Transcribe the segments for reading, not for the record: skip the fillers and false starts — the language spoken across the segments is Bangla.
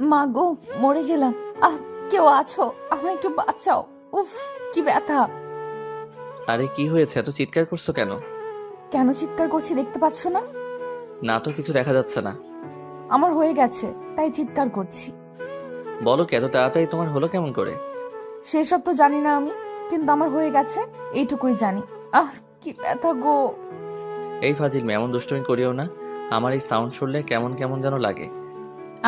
মা গো, মরে গেলাম। আহ, কেউ আছো? আমায় একটু বাঁচাও। উফ, কি ব্যথা। আরে কি হয়েছে, এত চিৎকার করছো কেন? কেন চিৎকার করছি দেখতে পাচ্ছ না? না তো, কিছু দেখা যাচ্ছে না। আমার হয়ে গেছে, তাই চিৎকার করছি। বলো কি, এত তাড়াতাড়ি তোমার হলো কেমন করে? সেসব তো জানি না আমি, কিন্তু আমার হয়ে গেছে, এইটুকুই জানি। আহ, কি ব্যথা গো। এই ফাজিল মেয়ে, এমন দুষ্টুমি করিও না। আমার এই সাউন্ড শুনলে কেমন কেমন যেন লাগে।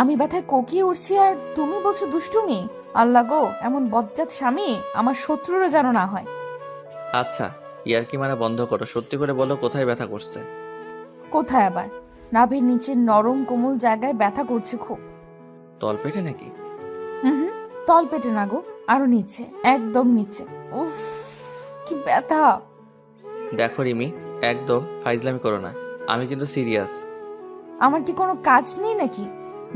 আমি ব্যথায় কোকিয়ে উঠছি আর তুমি বলছো দুষ্টুমি? আল্লাহ গো, এমন বজ্জাত স্বামী আমার শত্রুরও যেন না হয়। আচ্ছা, ইয়ার্কি মারা বন্ধ করো, সত্যি করে বলো কোথায় ব্যথা করছে। কোথায় আবার? নাভির নিচের নরম কোমল জায়গায় ব্যথা করছে খুব। তলপেটে নাকি? হুম হুম, তল পেটে না গো, আরো নিচে, একদম নিচে। উফ, কি ব্যথা। দেখো রিমি, একদম ফাইজলামি করো না। আমি কিন্তু সিরিয়াস। আমার কি কোনো কাজ নেই নাকি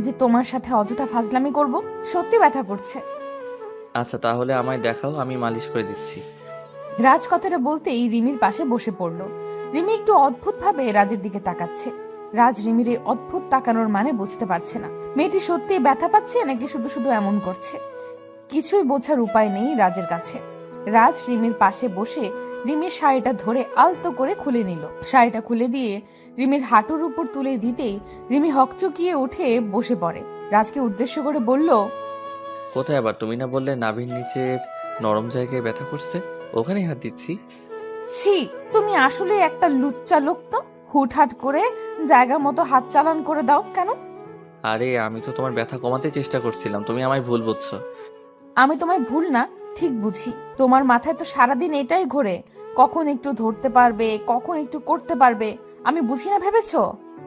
যে তোমার সাথে অযথা ফাজলামি করব? সত্যি ব্যথা করছে। আচ্ছা তাহলে আমায় দেখাও, আমি মালিশ করে দিচ্ছি। রাজ কথাটা বলতেই রিমির পাশে বসে পড়ল। রিমি একটু অদ্ভুত ভাবে রাজের দিকে তাকাচ্ছে। রাজ রিমির এই অদ্ভুত তাকানোর মানে বুঝতে পারছে না। মেয়েটি সত্যিই ব্যথা পাচ্ছে নাকি শুধু শুধু এমন করছে। কিছুই বোঝার উপায় নেই রাজের কাছে। রাজ রিমির পাশে বসে রিমির শাড়িটা ধরে আলতো করে খুলে নিল। শাড়িটা খুলে দিয়ে রিমির হাঁটুর উপর তুলে দিতেই রিমি হকচকিয়ে উঠে বসে পড়ে। রাজকে উদ্দেশ্য করে বলল, কোথায় আবার? তুমি না বললে নাভির নিচের নরম জায়গায় ব্যথা করছে? ওখানেই হাত দিচ্ছি। ছি, তুমি আসলে একটা লুচ্চা লোক তো। হুটহাট করে জায়গা মতো হাত চালান করে দাও কেন? আরে আমি তো তোমার ব্যথা কমাতে চেষ্টা করছিলাম, তুমি আমায় ভুল বুঝছো। আমি তোমায় ভুল না, ঠিক বুঝি। তোমার মাথায় তো সারাদিন এটাই ঘোরে, কখন একটু ধরতে পারবে, কখন একটু করতে পারবে। আমি বুঝি না ভেবেছো?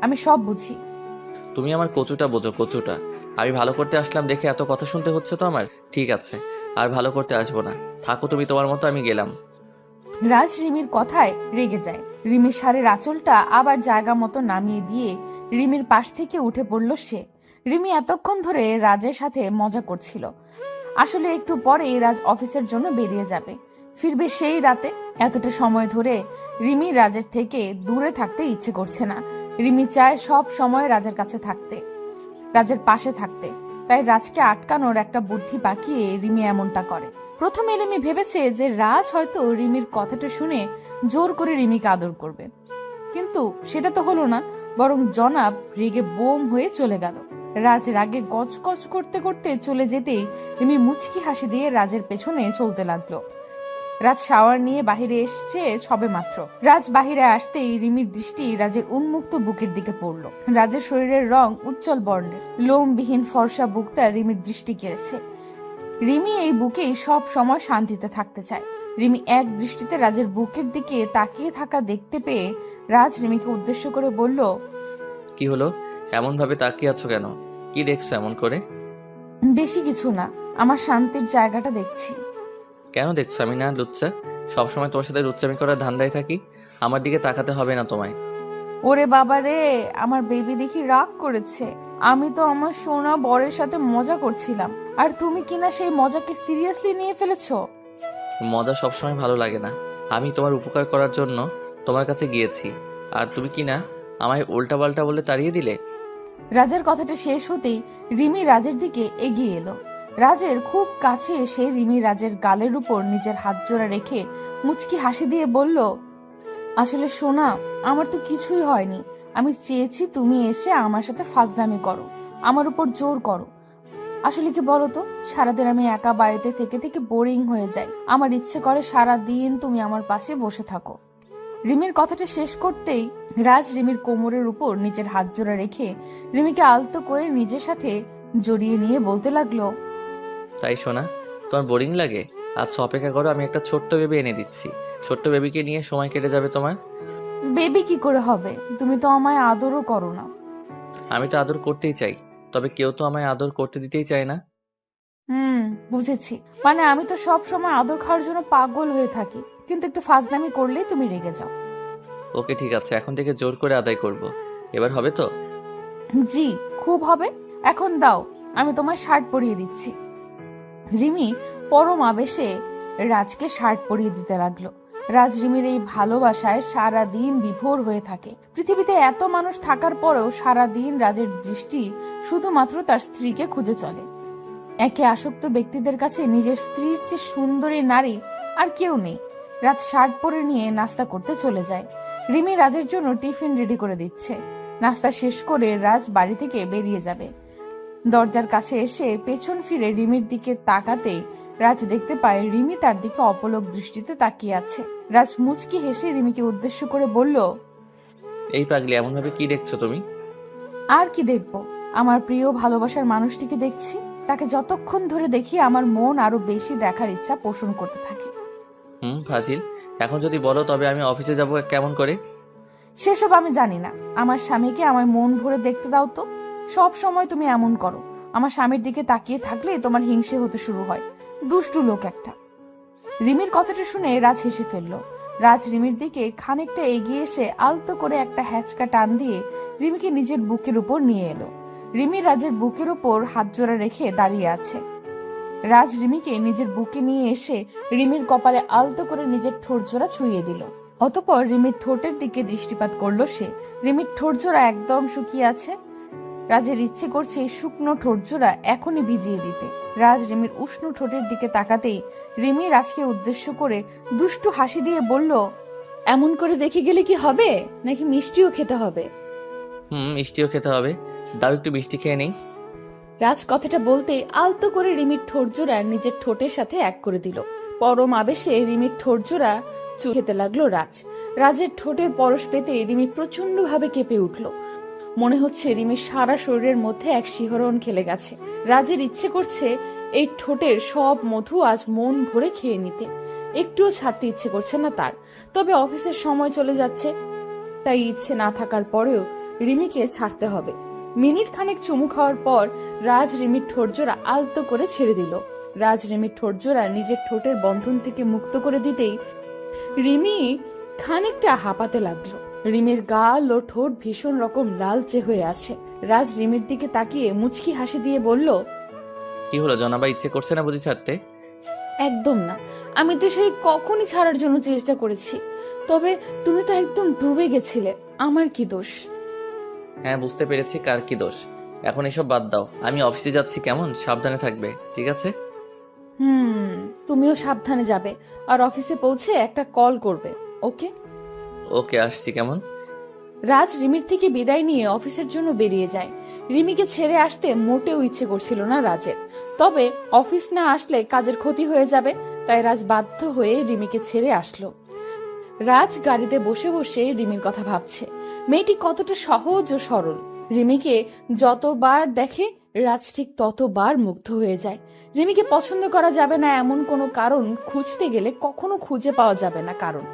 আমি সব বুঝি। তুমি আমার কচুটা বোঝো, কচুটা। আমি ভালো করতে আসলাম দেখে এত কথা শুনতে হচ্ছে তো আমার। ঠিক আছে, আর ভালো করতে আসবো না। থাকো তুমি তোমার মতো, আমি গেলাম। রাজ রিমির কথায় রেগে যায়। রিমির শাড়ির আঁচলটা আবার জায়গা মতো নামিয়ে দিয়ে রিমির পাশ থেকে উঠে পড়ল সে। রিমি এতক্ষণ ধরে রাজের সাথে মজা করছিল। আসলে একটু পরেই রাজ অফিসের জন্য বেরিয়ে যাবে, ফিরবে সেই রাতে। এতটা সময় ধরে রিমি রাজের থেকে দূরে থাকতে ইচ্ছে করছে না। রিমি চায় সব সময় রাজের কাছে থাকতে, রাজের পাশে থাকতে। তাই রাজকে আটকানোর একটা বুদ্ধি পাকিয়ে রিমি এমনটা করে। প্রথমে রিমি ভেবেছে যে রাজ হয়তো রিমির কথাটা শুনে জোর করে রিমিকে আদর করবে, কিন্তু সেটা তো হলো না। বরং জনাব রেগে বোম হয়ে চলে গেল। রাজ রাগে গজগজ করতে করতে চলে যেতেই রিমি মুচকি হাসি দিয়ে রাজের পেছনে চলতে লাগলো। রাজ শাওয়ার নিয়ে বাহিরে এসছে সবে মাত্র। রাজ বাহিরে আসতেই রিমির দৃষ্টি রাজের উন্মুক্ত বুকের দিকে পড়ল। রাজের শরীরের রং উজ্জ্বল বর্ণের, লোমবিহীন ফর্সা বুকটা রিমির দৃষ্টি কেড়েছে। রিমি এই বুকেই সব সময় শান্তিতে থাকতে চায়। রিমি এক দৃষ্টিতে রাজের বুকের দিকে তাকিয়ে থাকা দেখতে পেয়ে রাজ রিমিকে উদ্দেশ্য করে বলল, কি হলো? এমন ভাবে তাকিয়ে আছো কেন? কি দেখছো এমন করে? বেশি কিছু না, আমার শান্তির জায়গাটা দেখছি। কেন দেখছো? আমি না লুচ্চা? সবসময় তোমার সাথে লুচ্চামি করার ধান্দায় থাকি। আমার দিকে তাকাতে হবে না তোমায়। ওরে বাবা রে, আমার বেবি দেখি রাগ করেছে। আমি তো আমার সোনা বরের সাথে মজা করছিলাম, আর তুমি কিনা সেই মজাকে সিরিয়াসলি নিয়ে ফেলেছো। মজা সবসময় ভালো লাগে না। আমি তোমার উপকার করার জন্য তোমার কাছে গিয়েছি, আর তুমি কি না আমায় উল্টাপাল্টা বলে তাড়িয়ে দিলে। রাজের কথাটা শেষ হতেই রিমি রাজের দিকে এগিয়ে এলো। রাজের খুব কাছে এসে রিমি রাজের গালের উপর নিজের হাত জোড়া রেখে মুচকি হাসি দিয়ে বলল, আসলে সোনা, আমার তো কিছুই হয়নি। আমি চেয়েছি তুমি এসে আমার সাথে ফাজলামি করো, আমার উপর জোর করো। আসলে কি বলতো, সারাদিন আমি একা বাড়িতে থেকে থেকে বোরিং হয়ে যাই। আমার ইচ্ছে করে সারা দিন তুমি আমার পাশে বসে থাকো। রিমির কথাটা শেষ করতেই রাজ রিমির কোমরের উপর নিজের হাত জোড়া রেখে রিমিকে আলতো করে নিজের সাথে জড়িয়ে নিয়ে বলতে লাগলো, তাই শোনা, তোমার বোরিং লাগে? আচ্ছা অপেক্ষা করো, আমি একটা ছোট্ট বেবি এনে দিচ্ছি। ছোট্ট বেবিকে নিয়ে সময় কেটে যাবে তোমার। বেবি কি করে হবে? তুমি তো আমায় আদরও করো না। আমি তো আদর করতেই চাই, তবে কেউ তো আমায় আদর করতে দিতেই চায় না। হুম, বুঝেছি। মানে আমি তো সব সময় আদর খাওয়ার জন্য পাগল হয়ে থাকি, কিন্তু একটু ফাজলামি করলেই তুমি রেগে যাও। ওকে ঠিক আছে, এখন থেকে জোর করে আদায় করব। এবার হবে তো? জি, খুব হবে। এখন দাও, আমি তোমার শার্ট পরিয়ে দিচ্ছি। রিমি পরম আবেশে রাজকে শার্ট পরিয়ে দিতে লাগলো। রাজ রিমির এই ভালোবাসায় সারা দিন বিভোর হয়ে থাকে। পৃথিবীতে এত মানুষ থাকার পরেও সারা দিন রাজের দৃষ্টি শুধুমাত্র তার স্ত্রীকে খুঁজে চলে। একে আসক্ত ব্যক্তিদের কাছে নিজের স্ত্রীর চেয়ে সুন্দরী নারী আর কেউ নেই। রাত শার্ট পরে নিয়ে নাস্তা করতে চলে যায়। রিমি রাজের জন্য টিফিন রেডি করে দিচ্ছে। নাস্তা শেষ করে রাজ বাড়ি থেকে বেরিয়ে যাবে। দরজার কাছে এসে পেছন ফিরে রিমির দিকে তাকাতেই রাজ দেখতে পায় রিমি তার দিকে অপলক দৃষ্টিতে তাকিয়ে আছে। রাজ মুচকি হেসে রিমিকে উদ্দেশ্য করে বলল, এই পাগলি, এমন ভাবে কি দেখছো তুমি? আর কি দেখবো, আমার প্রিয় ভালোবাসার মানুষটিকে দেখছি। তাকে যতক্ষণ ধরে দেখি আমার মন আরো বেশি দেখার ইচ্ছা পোষণ করতে থাকে। ফাজিল, এখন যদি বলো তবে আমি অফিসে যাব কেমন করে? সেসব আমি জানি না। আমার স্বামীকে আমার মন ভরে দেখতে দাও তো। সব সময় তুমি এমন করো। আমার স্বামীর দিকে তাকিয়ে থাকলে তোমার হিংসে হতে শুরু হয়। দুষ্টু লোক একটা। রিমির কথাটা শুনে রাজ হেসে ফেলল। রাজ রিমির দিকে খানিকটা এগিয়ে এসে আলতো করে একটা হ্যাচকা টান দিয়ে রিমিকে নিজের বুকের উপর নিয়ে এলো। রিমি রাজের বুকের উপর হাত জোড়া রেখে দাঁড়িয়ে আছে। রাজ রিমিকে নিজের বুকে নিয়ে এসে রিমির কপালে আলতো করে নিজের ঠোঁট জোড়া ছুঁয়ে দিল। অতঃপর রিমির ঠোঁটের দিকে দৃষ্টিপাত করলো সে। রিমির ঠোঁট জোড়া একদম শুকিয়ে আছে। রাজের ইচ্ছে করছে এই শুকনো ঠোঁট জোড়া এখনই ভিজিয়ে দিতে। রাজ রিমির উষ্ণ ঠোঁটের দিকে তাকাতেই রিমি রাজকে উদ্দেশ্য করে দুষ্টু হাসি দিয়ে বলল, এমন করে দেখে গেলে কি হবে, নাকি মিষ্টিও খেতে হবে? মিষ্টিও খেতে হবে। দাও একটু মিষ্টি খেয়ে নেই। রাজ কথাটা বলতেই আলতো করে রিমির ঠোঁট জোড়া নিজের ঠোঁটের সাথে এক করে দিল। পরম আবেশে রিমির ঠোঁট জোড়া খেতে লাগলো রাজ। রাজের ঠোঁটের পরশ পেতে রিমি প্রচন্ড ভাবে কেঁপে উঠল। মনে হচ্ছে রিমির সারা শরীরের মধ্যে এক শিহরণ খেলে গেছে। রাজের ইচ্ছে করছে এই ঠোঁটের সব মধু আজ মন ভরে খেয়ে নিতে। একটুও ছাড়তে ইচ্ছে করছে না তার। তবে অফিসের সময় চলে যাচ্ছে, তাই ইচ্ছে না থাকার পরেও রিমিকে ছাড়তে হবে। মিনিট খানেক চুমু খাওয়ার পর রাজ রিমির ঠোঁট জোড়া আলতো করে ছেড়ে দিল। রাজ রিমির ঠোঁট জোড়া নিজের ঠোঁটের বন্ধন থেকে মুক্ত করে দিতেই রিমি খানিকটা হাঁপাতে লাগলো। রিমির গাল ও ঠোঁট ভীষণ রকম লালচে হয়ে আছে। রাজ রিমির দিকে তাকিয়ে মুচকি হাসি দিয়ে বলল, কি হলো জনাবা, ইচ্ছে করছে না বুঝি ছাড়তে? একদম না। আমি তো সেই কখনই ছাড়ার জন্য চেষ্টা করেছি। তবে তুমি তো একদম ডুবে গেছিলে। আমার কি দোষ? হ্যাঁ, বুঝতে পেরেছি কার কি দোষ। এখন এসব বাদ দাও, আমি অফিসে যাচ্ছি, কেমন? সাবধানে থাকবে, ঠিক আছে? তুমিও সাবধানে যাবে। আর অফিসে পৌঁছে একটা কল করবে, ওকে? ওকে, আসছি, কেমন? রাজ রিমির থেকে বিদায় নিয়ে অফিসের জন্য বেরিয়ে যায়। রিমিকে ছেড়ে আসতে মোটেও ইচ্ছে করছিল না রাজের। তবে অফিস না আসলে কাজের ক্ষতি হয়ে যাবে, তাই রাজ বাধ্য হয়ে রিমিকে ছেড়ে আসলো। রাজ গাড়িতে বসে বসে রিমির কথা ভাবছে। মেয়েটি কতটা সহজ ও সরল। রিমিকে যতবার দেখে রাজ ঠিক ততবার মুগ্ধ হয়ে যায়। রিমিকে পছন্দ করা যাবে না এমন কোনো কারণ খুঁজতে গেলে কখনো খুঁজে পাওয়া যাবে না কারণ।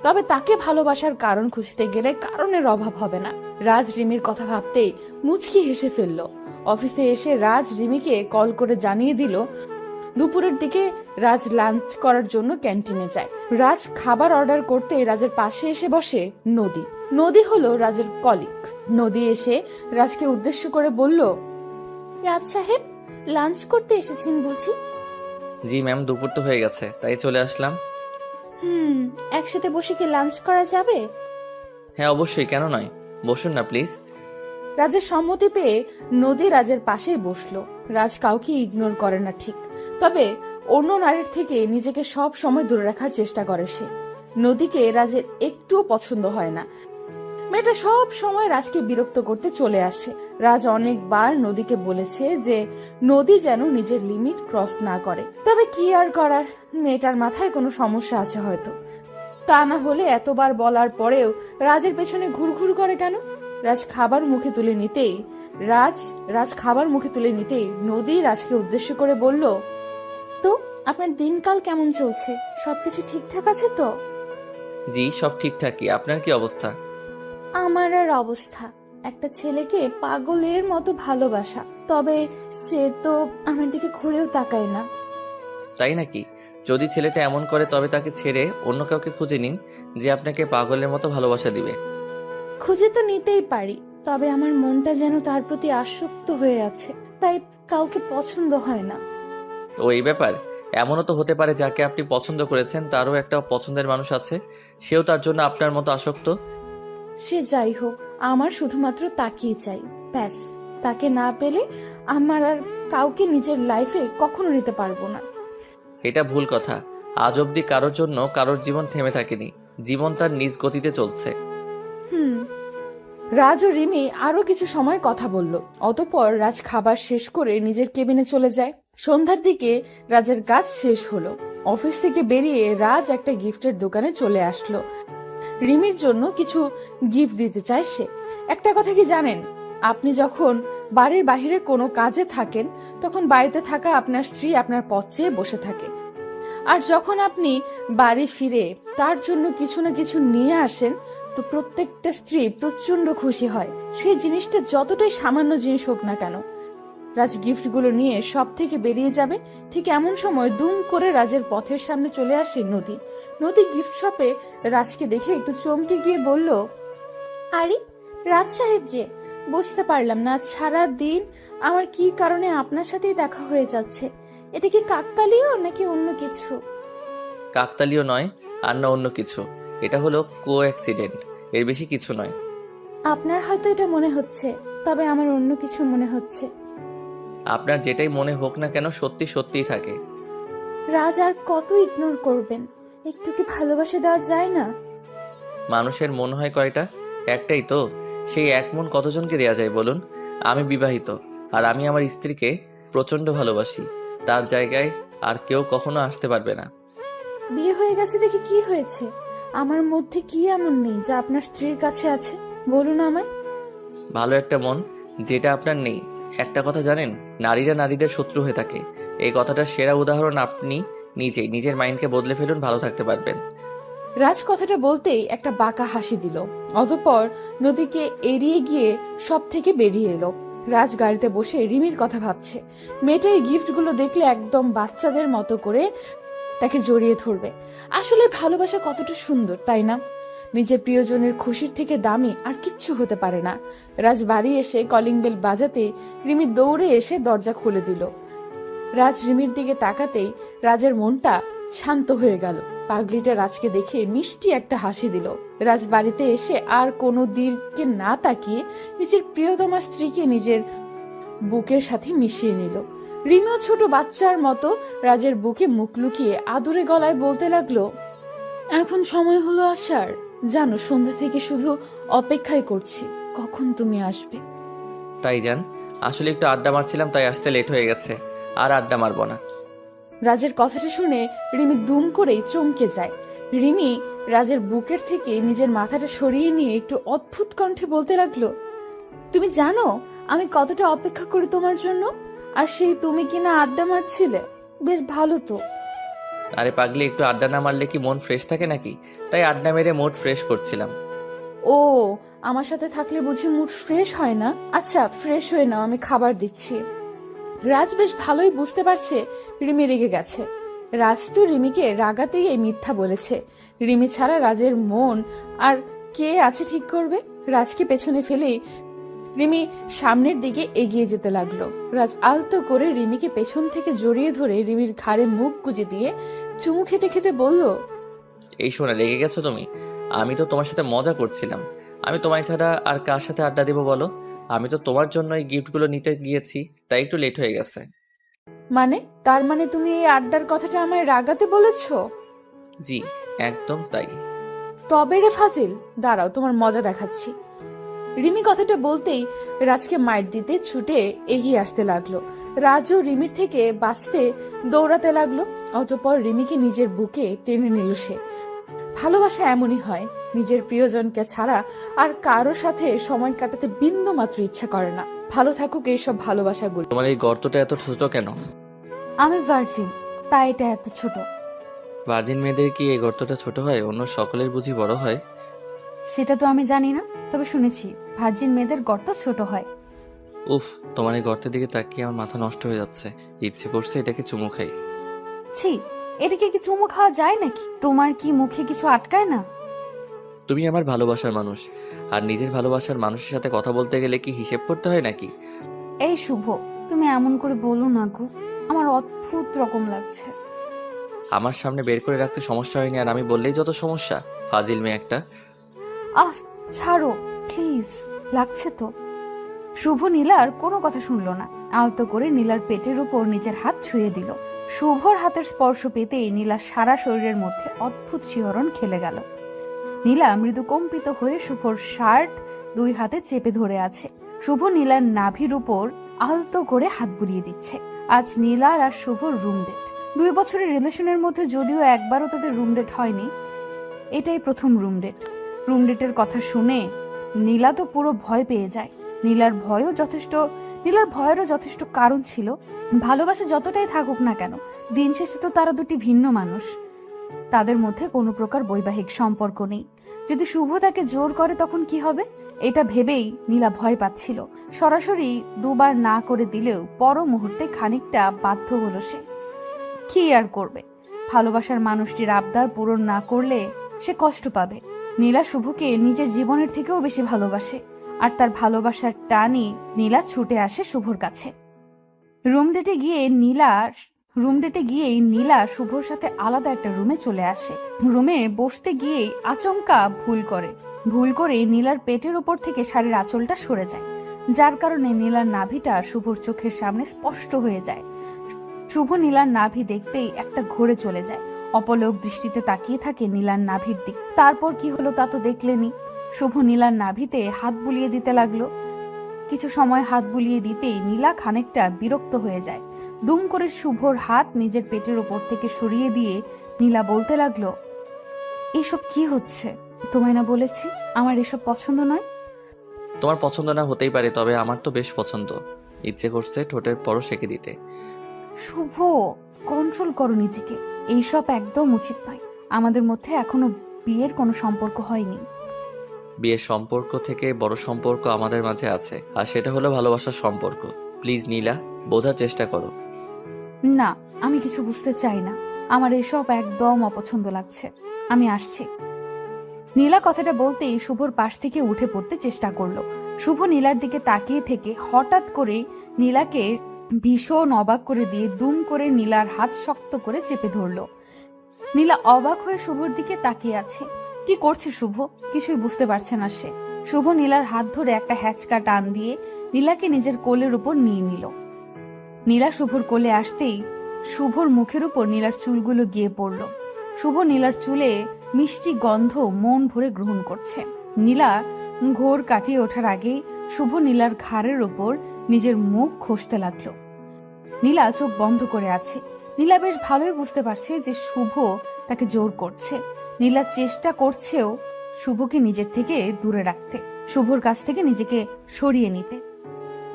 তবে তাকে ভালোবাসার কারণ খুঁজতে গেলে কারণের অভাব হবে না। রাজ রিমির কথা ভাবতেই মুচকি হেসে ফেলল। অফিসে এসে রাজ রিমিকে কল করে জানিয়ে দিল দুপুরের দিকে রাজ লাঞ্চ করার জন্য ক্যান্টিনে যায়। রাজ খাবার অর্ডার করতে রাজের পাশে এসে বসে নদী। নদী হলো রাজের কলিগ। নদী এসে রাজকে উদ্দেশ্য করে বলল, রাজ সাহেব, লাঞ্চ করতে এসেছেন বুঝি? জি ম্যাম, দুপুর তো হয়ে গেছে, তাই চলে আসলাম। একসাথে বসে কি লাঞ্চ করা যাবে? হ্যাঁ অবশ্যই, কেন নয়, বসুন না প্লিজ। রাজের সম্মতি পেয়ে নদী রাজের পাশেই বসলো। রাজ কাউকে ইগনোর করে না ঠিক, তবে অন্য নারীর থেকে নিজেকে সব সময় দূরে রাখার চেষ্টা করে সে। নদীকে রাজের একটুও পছন্দ হয় না। মেয়েটা সব সময় রাজকে বিরক্ত করতে চলে আসে। রাজ অনেকবার নদীকে বলেছে যে নদী যেন নিজের লিমিট ক্রস না করে। তবে কি আর করার, মেয়েটার মাথায় কোনো সমস্যা আছে হয়তো। তা না হলে এতবার বলার পরেও রাজের পেছনে ঘুরঘুর করে কেন? রাজ খাবার মুখে তুলে নিতেই নদী রাজকে উদ্দেশ্য করে বলল, তো আপনার দিনকাল কেমন চলছে? সবকিছু ঠিকঠাক আছে তো? জি, সব ঠিকঠাকই। আপনার কি অবস্থা? আমার আর অবস্থা, একটা ছেলেকে পাগলের মতো ভালোবাসা, তবে সে তো আমার দিকে ঘুরেও তাকায় না। তাই নাকি? যদি ছেলেটা এমন করে তবে তাকে ছেড়ে অন্য কাউকে খুঁজে নিন যে আপনাকে পাগলের মতো ভালোবাসা দিবে। খুঁজে তো নিতেই পারি, তবে আমার মনটা যেন তার প্রতি আসক্ত হয়ে আছে, তাই কাউকে পছন্দ হয় না। ও এই ব্যাপার, এমনও তো হতে পারে যাকে আপনি পছন্দ করেছেন তারও একটা পছন্দের মানুষ আছে, সেও তার জন্য আপনার মতো আসক্ত। সে যাই হোক, আমার শুধুমাত্র তাকেই চাই, ব্যাস। তাকে না পেলে আমার আর কাউকে নিজের লাইফে কখনো নিতে পারবো না। এটা ভুল কথা। আজ অবধি কারোর জন্য কারোর জীবন থেমে থাকেনি, জীবন তার নিজ গতিতে চলছে। হুম। রাজ ও রিমি আরো কিছু সময় কথা বলল। অতঃপর রাজ খাবার শেষ করে নিজের কেবিনে চলে যায়। সন্ধ্যার দিকে রাজের কাজ শেষ হলো। অফিস থেকে বেরিয়ে রাজ একটা গিফটের দোকানে চলে আসলো। রিমির জন্য কিছু গিফট দিতে চায় সে। একটা কথা কি জানেন, আপনি যখন বাড়ির বাইরে কোনো কাজে থাকেন তখন বাড়িতে থাকা আপনার স্ত্রী আপনার পথ চেয়ে বসে থাকে, আর যখন আপনি বাড়ি ফিরে তার জন্য কিছু না কিছু নিয়ে আসেন তো প্রত্যেকটা স্ত্রী প্রচন্ড খুশি হয়, সেই জিনিসটা যতটাই সামান্য জিনিস হোক না কেন। রাজ গিফটগুলো নিয়ে সব থেকে বেরিয়ে যাবে, ঠিক এমন সময় দুম করে রাজের পথের সামনে চলে আসে নদী। নদী গিফট শপে রাজকে দেখে একটু চমকে গিয়ে বলল, আরে রাজ সাহেব যে, বুঝতে পারলাম না আজ সারা দিন আমার কি কারণে আপনার সাথেই দেখা হয়ে যাচ্ছে। এটা কি কাকতালীয় নাকি অন্য কিছু? কাকতালীয় নয়, আর না অন্য কিছু। এটা হলো কো অ্যাক্সিডেন্ট, এর বেশি কিছু নয়। আপনার হয়তো এটা মনে হচ্ছে, তবে আমার অন্য কিছু মনে হচ্ছে। আপনার যেটাই মনে হোক না কেন সত্যি সত্যিই থাকে। রাজ আর কত ইগনোর করবেন? একটু কি ভালোবাসা দেওয়া যায় না? মানুষের মন হয় কয়টা? একটাই তো। সেই এক মন কতজনকে দেয়া যায় বলুন? আমি বিবাহিত, আর আমি আমার স্ত্রীকে প্রচণ্ড ভালোবাসি। তার জায়গায় আর কেউ কখনো আসতে পারবে না। বিয়ে হয়ে গেছে দেখে কি হয়েছে? আমার মধ্যে কি এমন নেই যা আপনার স্ত্রীর কাছে আছে? বলুন আমায়। ভালো একটা মন, যেটা আপনার নেই। একটা কথা জানেন, নারীরা নারীদের শত্রু হয়ে থাকে। এই কথাটার সেরা উদাহরণ আপনি নিজেই। নিজের মাইন্ডকে বদলে ফেলুন, ভালো থাকতে পারবেন। রাজ কথাটা বলতেই একটা বাঁকা হাসি দিল। অতঃপর নদীকে এড়িয়ে গিয়ে সব থেকে বেরিয়ে এলো। রাজ গাড়িতে বসে রিমির কথা ভাবছে। মেয়েটা এই গিফটগুলো দেখলে একদম বাচ্চাদের মতো করে তাকে জড়িয়ে ধরবে। আসলে ভালোবাসা কতটা সুন্দর, তাই না? নিজের প্রিয়জনের খুশির থেকে দামি আর কিচ্ছু হতে পারে না। রাজ বাড়ি এসে কলিং বেল বাজাতে রিমি দৌড়ে এসে দরজা খুলে দিল। রাজ রিমির দিকে তাকাতেই রাজের মনটা শান্ত হয়ে গেল। পাগলিটা রাজকে দেখে মিষ্টি একটা হাসি দিল। রাজ বাড়িতে এসে আর কোনো দিকে না তাকিয়ে নিজের প্রিয়তমা স্ত্রীকে নিজের বুকের সাথে মিশিয়ে নিল। রিমিও ছোট বাচ্চার মতো রাজের বুকে মুখ লুকিয়ে আদুরে গলায় বলতে লাগলো, এখন সময় হলো আসার। জানো, সন্ধ্যা থেকে শুধু অপেক্ষাই করছি কখন তুমি আসবে। তাই যান, আসলে একটু আড্ডা মারছিলাম, তাই আসতে লেট হয়ে গেছে। আর আড্ডা মারবো না। রাজের কথাটা শুনে রিমি দুম করেই চমকে যায়। রিমি রাজের বুকের থেকে নিজের মাথাটা সরিয়ে নিয়ে একটু অদ্ভুত কণ্ঠে বলতে লাগলো, তুমি জানো আমি কতটা অপেক্ষা করি তোমার জন্য, আর সেই তুমি কিনা আড্ডা মারছিলে। বেশ ভালো তো। আরে পাগলি, একটু আড্ডা না মারলে কি মন ফ্রেশ থাকে নাকি? তাই আড্ডা মেরে মুড ফ্রেশ করছিলাম। ও, আমার সাথে থাকলে বুঝি মুড ফ্রেশ হয় না? আচ্ছা, ফ্রেশ হয়ে নাও, আমি খাবার দিচ্ছি। রাজ বেশ ভালোই বুঝতে পারছে রিমি রেগে গেছে। রাজ তো রিমিকে রাগাতেই এই মিথ্যা বলেছে। রিমি ছাড়া রাজের মন আর কে আছে ঠিক করবে? রাজকে পেছনে ফেলেই রিমি সামনের দিকে এগিয়ে যেতে লাগলো। রাজ আলতো করে রিমিকে পেছন থেকে জড়িয়ে ধরে রিমির ঘাড়ে মুখ গুজে দিয়ে চুমু খেতে খেতে বলল, এই শোনা, লেগে গেছো তুমি? আমি তো তোমার সাথে মজা করছিলাম। আমি তোমায় ছাড়া আর কার সাথে আড্ডা দেবো বলো? আমি তো তোমার জন্য এই গিফটগুলো নিতে গিয়েছি, তাই একটু লেট হয়ে গেছে। মানে তার মানে তুমি এই আড্ডার কথাটা আমায় রাগাতে বলেছো? জি, একদম তাই। তবে রে ফাজিল, দাঁড়াও তোমার মজা দেখাচ্ছি। রিমি কথাটা বলতেই রাজকে মাইর দিতে ছুটে এগিয়ে আসতে লাগলো। রাজও রিমির থেকে বাঁচতে দৌড়াতে লাগলো। অতঃপর রিমিকে নিজের বুকে টেনে নিল সে। ভালোবাসা এমনই হয়, নিজের প্রিয়জনকে ছাড়া আর কারো সাথে সময় কাটাতে বিন্দু মাত্র ইচ্ছা করে না। ভালো থাকুক এইসব ভালোবাসাগুলো। তোমার এই গর্তটা এত ছোট কেন? আমি ভার্জিন, তাই এটা এত ছোট। ভার্জিন মেয়েদের কি এই গর্তটা ছোট হয়? অন্য সকলের বুঝি বড় হয়? সেটা তো আমি জানি না, তবে শুনেছি ভার্জিন মেয়েদের গর্ত ছোট হয়। উফ, তোমার এই গর্তের দিকে তাকিয়ে আমার মাথা নষ্ট হয়ে যাচ্ছে। ইচ্ছে করছে এটাকে চুমু খাই। ছি, এটাকে কি চুমু খাওয়া যায় নাকি? তোমার কি মুখে কিছু আটকায় না? তুমি আমার ভালোবাসার মানুষ, আর নিজের ভালোবাসার মানুষের সাথে কথা বলতে গেলে কি হিসেব করতে হয় নাকি? এই শুভ, তুমি এমন করে বলো না গো, আমার অদ্ভুত রকম লাগছে। আমার সামনে বের করে রাখতে সমস্যা হয়নি, আর আমি বললেই যত সমস্যা। ফাজিল মেয়ে একটা। আহ, ছাড়ো প্লিজ, লাগছে তো। শুভ নীলার কোনো কথা শুনলো না। আলতো করে নীলার পেটের উপর নিজের হাত ছুঁয়ে দিল। শুভর হাতের স্পর্শ পেতেই নীলার সারা শরীরের মধ্যে অদ্ভুত শিহরণ খেলে গেল। নীলা মৃদু কম্পিত হয়ে শুভর শার্ট 2 হাতে চেপে ধরে আছে। শুভ নীলার নাভির উপর আলতো করে হাত বুলিয়ে দিচ্ছে। আজ নীলার আর শুভর রুম ডেট। 2 বছরের রিলেশনের মধ্যে যদিও একবারও তাদের রুম ডেট হয়নি, এটাই প্রথম রুম ডেট। রুম ডেটের কথা শুনে নীলা তো পুরো ভয় পেয়ে যায়। নীলার ভয়েরও যথেষ্ট কারণ ছিল। ভালোবাসা যতটাই থাকুক না কেন, দিন শেষে তো তারা দুটি ভিন্ন মানুষ। তাদের মধ্যে কোনো প্রকার বৈবাহিক সম্পর্ক নেই। যদি শুভ তাকে জোর করে তখন কি হবে, এটা ভেবেই নীলা ভয় পাচ্ছিল। সরাসরি 2 বার না করে দিলেও পর মুহূর্তে খানিকটা বাধ্য হলো সে। কি আর করবে, ভালোবাসার মানুষটির আবদার পূরণ না করলে সে কষ্ট পাবে। নীলা শুভকে নিজের জীবনের থেকেও বেশি ভালোবাসে, আর তার ভালোবাসার টানই নীলা ছুটে আসে শুভর কাছে। রুম ডেটে গিয়েই নীলা শুভর সাথে আলাদা একটা রুমে চলে আসে। রুমে বসতে গিয়েই আচমকা ভুল করে নীলার পেটের উপর থেকে শাড়ির আঁচলটা সরে যায়, যার কারণে নীলার নাভিটা শুভর চোখের সামনে স্পষ্ট হয়ে যায়। শুভ নীলার নাভি দেখতেই একটা ঘোরে চলে যায়। অপলক দৃষ্টিতে তাকিয়ে থাকে নীলার নাভির দিক। তারপর কি হলো তা তো দেখলেনি। শুভ নীলার নাভিতে হাত বুলিয়ে দিতে লাগলো। কিছু সময় হাত বুলিয়ে দিতেই নীলা খানিকটা বিরক্ত হয়ে যায়। দুম করে শুভর হাত নিজের পেটের ওপর থেকে সরিয়ে দিয়ে নীলা বলতে লাগলো, এসব কি হচ্ছে? তোমায় না বলেছি আমার এসব পছন্দ নয়? তোমার পছন্দ না হতেই পারে, তবে আমার তো বেশ পছন্দ। ইচ্ছে করছে ঠোঁটের পরও সেঁকে দিতে। শুভ, কন্ট্রোল করো নিজেকে। এইসব একদম উচিত নয়। আমাদের মধ্যে এখনো বিয়ের কোনো সম্পর্ক হয়নি। বিয়ের সম্পর্ক থেকে বড় সম্পর্ক আমাদের মাঝে আছে, আর সেটা হলো ভালোবাসার সম্পর্ক। প্লিজ নীলা, বোঝার চেষ্টা করো। না, আমি কিছু বুঝতে চাই না। আমার এসব একদম অপছন্দ লাগছে। আমি আসছি। নীলা কথাটা বলতেই শুভর পাশ থেকে উঠে পড়তে চেষ্টা করলো। শুভ নীলার দিকে তাকিয়ে থেকে হঠাৎ করে নীলাকে ভীষণ অবাক করে দিয়ে দুম করে নীলার হাত শক্ত করে চেপে ধরলো। নীলা অবাক হয়ে শুভর দিকে তাকিয়ে আছে। কি করছে শুভ, কিছুই বুঝতে পারছে না সে। শুভ নীলার হাত ধরে একটা হ্যাচকা টান দিয়ে নীলাকে নিজের কোলের উপর নিয়ে নিল। নীলা শুভর কোলে আসতেই শুভর মুখের উপর নীলার চুলগুলো গিয়ে পড়ল। শুভ নীলার চুলে মিষ্টি গন্ধ মন ভরে গ্রহণ করছে। নীলা ঘোর কাটিয়ে ওঠার আগেই শুভ নীলার ঘাড়ের ওপর নিজের মুখ ঘষতে লাগলো। নীলা চোখ বন্ধ করে আছে। নীলা বেশ ভালোই বুঝতে পারছে যে শুভ তাকে জোর করছে। নীলা চেষ্টা করছেও শুভকে নিজের থেকে দূরে রাখতে, শুভর কাছ থেকে নিজেকে সরিয়ে নিতে।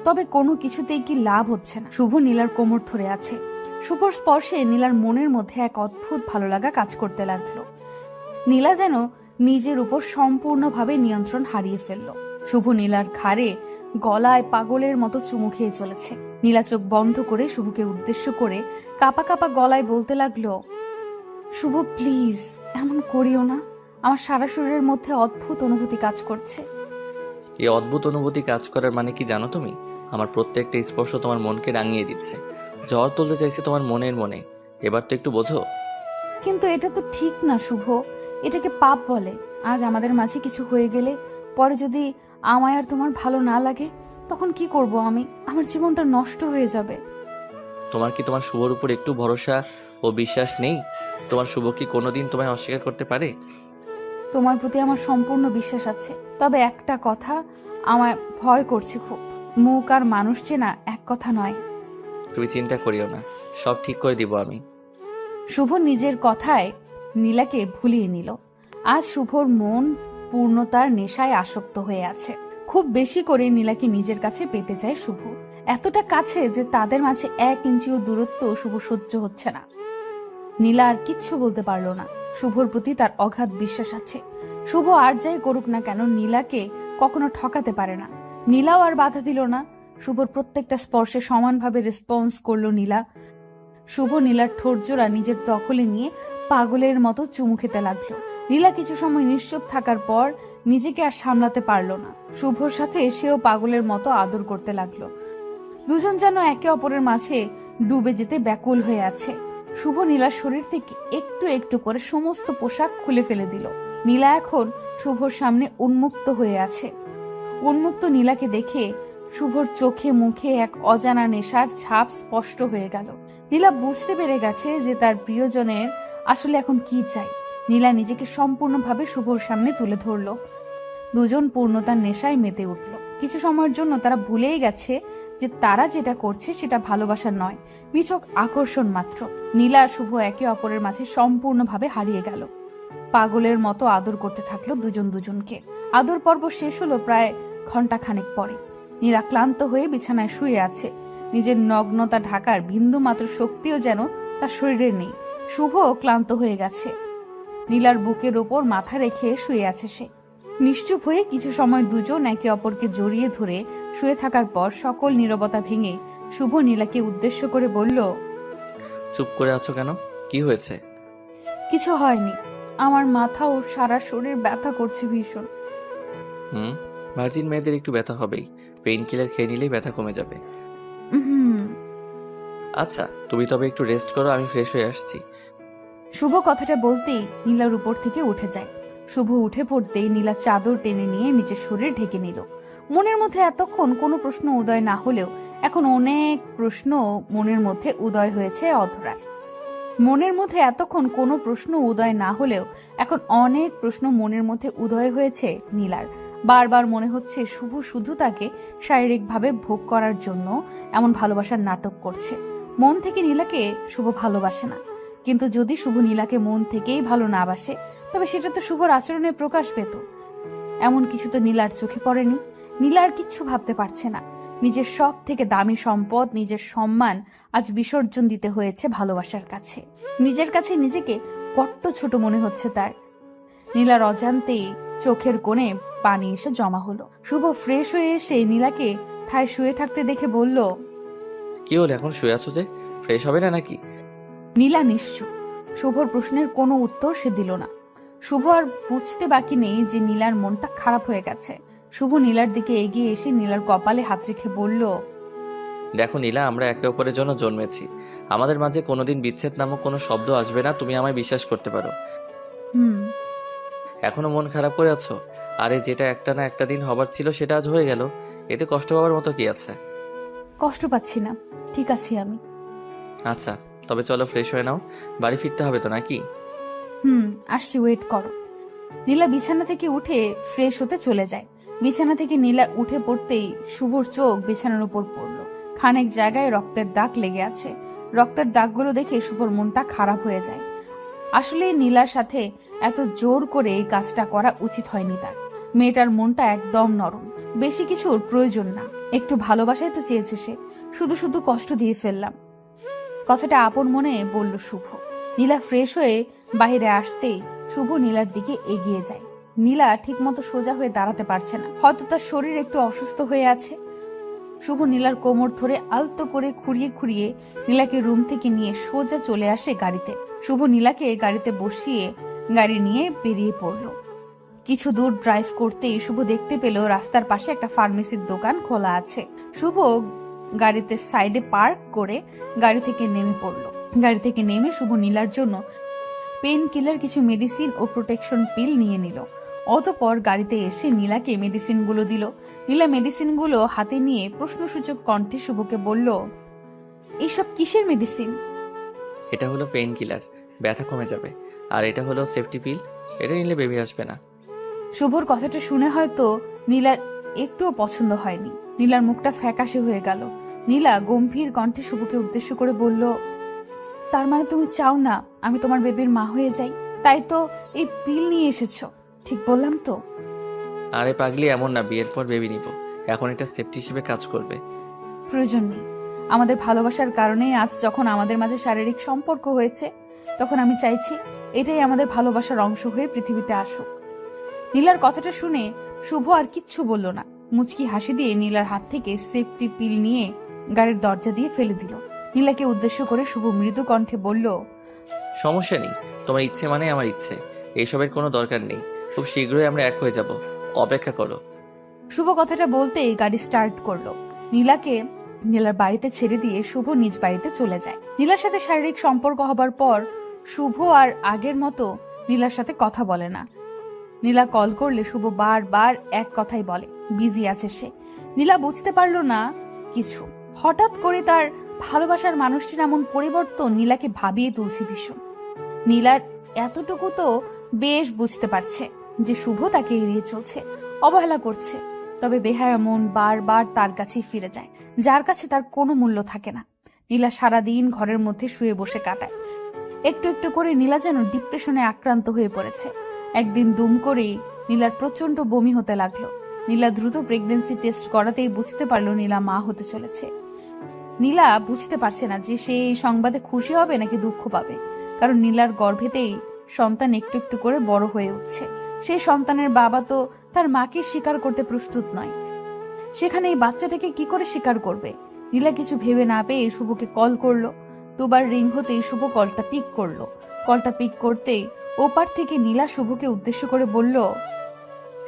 তবে কোনো কিছুতেই কি লাভ হচ্ছে না। শুভ নীলার কোমর ধরে আছে। শুভর স্পর্শে নীলার মনের মধ্যে এক অদ্ভুত ভালো লাগা কাজ করতে লাগলো। নীলা যেন নিজের উপর সম্পূর্ণভাবে নিয়ন্ত্রণ হারিয়ে ফেলল। শুভ নীলার ঘাড়ে গলায় পাগলের মতো চুমু খেয়ে চলেছে। নীলা চোখ বন্ধ করে শুভকে উদ্দেশ্য করে কাপা কাপা গলায় বলতে লাগলো, শুভ প্লিজ, এমন করিও না। আমার সারা শরীরের মধ্যে অদ্ভুত অনুভূতি কাজ করছে। এই অদ্ভুত অনুভূতি কাজ করার মানে কি জানো তুমি? আমার প্রত্যেকটা স্পর্শ তোমার মনকে রাঙিয়ে দিচ্ছে। ঝড় তুলতে চাইছে তোমার মনে। এবার তো একটু বোঝো। কিন্তু এটা তো ঠিক না শুভ, এটাকে পাপ বলে। আজ আমাদের মাঝে কিছু হয়ে গেলে পরে যদি আমায় আর তোমার ভালো না লাগে, তখন কি করব আমি? আমার জীবনটা নষ্ট হয়ে যাবে। তোমার কি তোমার শুভর উপর একটু ভরসা ও বিশ্বাস নেই? তোমার শুভ কি কোনোদিন তোমায় অস্বীকার করতে পারে? তোমার প্রতি আমার সম্পূর্ণ বিশ্বাস আছে, তবে একটা কথা আমার ভয় করছে খুব। মুখ আর মানুষ চেনা এক কথা নয়। তুমি চিন্তা করিও না, সব ঠিক করে দিব আমি। শুভ নিজের কথায় নীলাকে ভুলিয়ে নিল। আজ শুভর মন পূর্ণতার নেশায় আসক্ত হয়ে আছে। খুব বেশি করে নীলাকে নিজের কাছে পেতে চায় শুভ, এতটা কাছে যে তাদের মাঝে 1 ইঞ্চিও দূরত্ব শুভ সহ্য হচ্ছে না। নীলা আর কিচ্ছু বলতে পারল না। শুভর প্রতি তার অগাধ বিশ্বাস আছে। শুভ আর যাই করুক না কেন নীলাকে কখনো ঠকাতে পারে না। নীলাও আর বাধা দিল না। শুভর প্রত্যেকটা স্পর্শে সমানভাবে রেসপন্স করলো নীলা। শুভ নীলার ঠোঁটজোড়া নিজের দখলে নিয়ে পাগলের মতো চুমু খেতে লাগলো। নীলা কিছু সময় নিশ্চুপ থাকার পর নিজেকে আর সামলাতে পারলো না। শুভর সাথে সেও পাগলের মতো আদর করতে লাগলো। দুজন যেন একে অপরের মাঝে ডুবে যেতে ব্যাকুল হয়ে আছে। শুভ নীলার শরীর থেকে একটু একটু করে সমস্ত পোশাক খুলে ফেলে দিল। নীলা এখন শুভর সামনে উন্মুক্ত হয়ে আছে। উন্মুক্ত নীলাকে দেখে শুভর চোখে মুখে এক অজানা নেশার ছাপ স্পষ্ট হয়ে গেল। নীলা বুঝতে পেরে গেছে যে তার প্রিয়জনের আসলে এখন কি চাই। নীলা নিজেকে সম্পূর্ণভাবে শুভর সামনে তুলে ধরল। দুজন পূর্ণতার নেশায় মেতে উঠল। কিছু সময়ের জন্য তারা ভুলেই গেছে যে তারা যেটা করছে সেটা ভালোবাসা নয়, নিছক আকর্ষণ মাত্র। নীলা আর শুভ একে অপরের মাঝে সম্পূর্ণভাবে হারিয়ে গেল। পাগলের মতো আদর করতে থাকলো দুজন দুজনকে। আদর পর্ব শেষ হলো প্রায় ঘন্টাখানেক পরে। নীলা ক্লান্ত হয়ে বিছানায় শুয়ে আছে। নিজের নগ্নতা ঢাকার বিন্দু মাত্র শক্তিও যেন তার শরীরে নেই। শুভ ক্লান্ত হয়ে গেছে। নীলার বুকের ওপর মাথা রেখে শুয়ে আছে সে। নিশ্চুপ হয়ে কিছু সময় দুজন একে অপরকে জড়িয়ে ধরে শুয়ে থাকার পর সকল নীরবতা ভেঙে শুভ নীলাকে উদ্দেশ্য করে বলল, চুপ করে আছো কেন? কি হয়েছে? কিছু হয়নি। আমার মাথা ও সারা শরীর ব্যথা করছে ভীষণ। ভার্জিন মেয়েদের একটু ব্যথা হবেই, পেইন কিলার খেয়ে নিলেই ব্যথা কমে যাবে। হুম। আচ্ছা, তুমি তবে একটু রেস্ট করো, আমি ফ্রেশ হয়ে আসছি। শুভ কথাটা বলতেই নীলার উপর থেকে উঠে যায়। শুভ উঠে পড়তেই নীলা চাদর টেনে নিয়ে নিচের শরীর ঢেকে নিল। মনের মধ্যে এতক্ষণ কোনো প্রশ্ন উদয় না হলেও এখন অনেক প্রশ্ন মনের মধ্যে উদয় হয়েছে অধরার। মনের মধ্যে এতক্ষণ কোনো প্রশ্ন উদয় না হলেও এখন অনেক প্রশ্ন মনের মধ্যে উদয় হয়েছে নীলার। বারবার মনে হচ্ছে শুভ শুধু তাকে শারীরিকভাবে ভোগ করার জন্য এমন ভালোবাসার নাটক করছে। মন থেকে নীলাকে শুভ ভালোবাসে না। কিন্তু যদি শুভ নীলাকে মন থেকেই ভালো না বাসে তবে সেটা তো শুভর আচরণে প্রকাশ পেত। এমন কিছু তো নীলার চোখে পড়েনি। নীলা আর কিচ্ছু ভাবতে পারছে না। নিজের সব থেকে দামি সম্পদ, নিজের সম্মান আজ বিসর্জন দিতে হয়েছে ভালোবাসার কাছে। নিজের কাছে নিজেকে বড্ড ছোট মনে হচ্ছে তার। নীলার অজান্তেই চোখের কোণে পানি এসে জমা হলো। শুভ ফ্রেশ হয়ে এসে নীলাকে ঠায় শুয়ে থাকতে দেখে বলল, কি হলো, এখন শুয়ে আছো যে? ফ্রেশ হবে না নাকি? নীলা নিশ্চুপ। শুভর প্রশ্নের কোনো উত্তর সে দিল না। শুভ আর বুঝতে বাকি নেই যে নীলার মনটা খারাপ হয়ে গেছে। শুভ নীলার দিকে এগিয়ে এসে নীলার কপালে হাত রেখে বলল, দেখো নীলা, আমরা একে অপরের জন্য জন্মেছি। আমাদের মাঝে কোনোদিন বিচ্ছেদ নামক কোনো শব্দ আসবে না, তুমি আমায় বিশ্বাস করতে পারো। হুম। এখনো মন খারাপ করে আছো? আরে যেটা একটা না একটা দিন হবার ছিল সেটা আজ হয়ে গেল, এতে কষ্ট পাওয়ার মতো কি আছে? কষ্ট পাচ্ছি না, ঠিক আছি আমি। আচ্ছা, তবে চলো ফ্রেশ হয়ে নাও, বাড়ি ফিরতে হবে তো নাকি? আসছি, ওয়েট করো। নীলা বিছানা থেকে উঠে ফ্রেশ হতে চলে যায়। বিছানা থেকে নীলা উঠে পড়তেই শুভর চোখ বিছানার উপর পড়ল। খানেক জায়গায় রক্তের দাগ লেগে আছে। রক্তের দাগগুলো দেখে শুভর মনটা খারাপ হয়ে যায়। আসলে নীলার সাথে এত জোর করে এই কাজটা করা উচিত হয়নি তার। মেয়েটার মনটা একদম নরম, বেশি কিছুর প্রয়োজন না। একটু ভালোবাসাই তো চেয়েছে সে, শুধু শুধু কষ্ট দিয়ে ফেললাম। কথাটা আপন মনে বলল শুভ। নীলা ফ্রেশ হয়ে বাইরে আসতেই শুভ নীলার দিকে এগিয়ে যায়। নীলা ঠিকমতো সোজা হয়ে দাঁড়াতে পারছে না, হয়তো তার শরীর একটু অসুস্থ হয়ে আছে। শুভ নীলার কোমর ধরে আলতো করে খুঁড়িয়ে খুঁড়িয়ে নীলাকে রুম থেকে নিয়ে সোজা চলে আসে গাড়িতে। শুভ নীলাকে গাড়িতে বসিয়ে গাড়ি নিয়ে বেরিয়ে পড়ল। কিছু দূর ড্রাইভ করতেই শুভ দেখতে পেল রাস্তার পাশে একটা ফার্মেসির দোকান খোলা আছে। শুভ গাড়িতে সাইডে পার্ক করে গাড়ি থেকে নেমে পড়ল। গাড়ি থেকে নেমে শুভ নীলার জন্য পেন কিলার, কিছু মেডিসিন ও প্রোটেকশন পিল নিয়ে নিল। অতঃপর গাড়িতে এসে নীলাকে মেডিসিনগুলো দিল। নীলা মেডিসিনগুলো হাতে নিয়ে প্রশ্নসূচক কণ্ঠে শুভকে বলল, এইসব কিসের মেডিসিন? এটা হলো পেইন কিলার, ব্যথা কমে যাবে। আর এটা হলো সেফটি পিল, এটা নিলে বেবি আসবে না। শুভর কথাটা শুনে হয়তো নীলার একটুও পছন্দ হয়নি। নীলার মুখটা ফ্যাকাশে হয়ে গেল। নীলা গম্ভীর কণ্ঠে শুভকে উদ্দেশ্য করে বলল, তার মানে তুমি চাও না আমি তোমার বেবির মা হয়ে যাই? তাই তো এই পিল নিয়ে এসেছো, ঠিক বললাম তো? আরে পাগলি, এমন না, বিয়ের পর বেবি নিব। এখন এটা সেফটি হিসেবে কাজ করবে। প্রয়োজন নেই। আমাদের ভালোবাসার কারণে আজ যখন আমাদের মাঝে শারীরিক সম্পর্ক হয়েছে, তখন আমি চাইছি এটাই আমাদের ভালোবাসার অংশ হয়ে পৃথিবীতে আসুক। নীলার কথাটা শুনে শুভ আর কিচ্ছু বলল না। মুচকি হাসি দিয়ে নীলার হাত থেকে সেফটি পিল নিয়ে গাড়ির দরজা দিয়ে ফেলে দিল। নীলাকে উদ্দেশ্য করে শুভ মৃদু কণ্ঠে বলল, সমস্যা নেই, তোমার ইচ্ছে মানে আমার ইচ্ছে, এইসবের কোনো দরকার নেই। খুব শীঘ্রই আমরা এক হয়ে যাব, অপেক্ষা করো। শুভ কথাটা বলতেই গাড়ি স্টার্ট করলো। নীলাকে নীলার বাড়িতে ছেড়ে দিয়ে শুভ নিজ বাড়িতে চলে যায়। নীলার সাথে শারীরিক সম্পর্ক হবার পর শুভ আর আগের মতো নীলার সাথে কথা বলে না। নীলা কল করলে শুভ বারবার এক কথাই বলে, বিজি আছে সে। নীলা বুঝতে পারল না কিছু। হঠাৎ করে তার ভালোবাসার মানুষটির এমন পরিবর্তন নীলাকে ভাবিয়ে তুলছে ভীষণ। নীলার এতটুকু তো বেশ বুঝতে পারছে যে শুভ তাকে এড়িয়ে চলছে, অবহেলা করছে। তবে বেহায়া মন বারবার তার কাছেই ফিরে যায়, যার কাছে তার কোনো মূল্য থাকে না। নীলা সারাদিন ঘরের মধ্যে শুয়ে বসে কাটায়। একটু একটু করে নীলা যেন ডিপ্রেশনে আক্রান্ত হয়ে পড়েছে। একদিন দুম করেই নীলার প্রচন্ড বমি হতে লাগলো। নীলা দ্রুত প্রেগন্যান্সি টেস্ট করাতেই বুঝতে পারলো নীলা মা হতে চলেছে। নীলা বুঝতে পারছে না যে সে এই সংবাদে খুশি হবে নাকি দুঃখ পাবে, কারণ নীলার গর্ভেতেই সন্তান একটু একটু করে বড় হয়ে উঠছে। সেই সন্তানের বাবা তো তার মাকে স্বীকার করতে প্রস্তুত নয়, সেখানে এই বাচ্চাটাকে কি করে স্বীকার করবে? নীলা কিছু ভেবে না পেয়ে শুভকে কল করলো। দুবার রিং হতেই শুভ কলটা পিক করলো। কলটা পিক করতেই ওপার থেকে নীলা শুভকে উদ্দেশ্য করে বলল,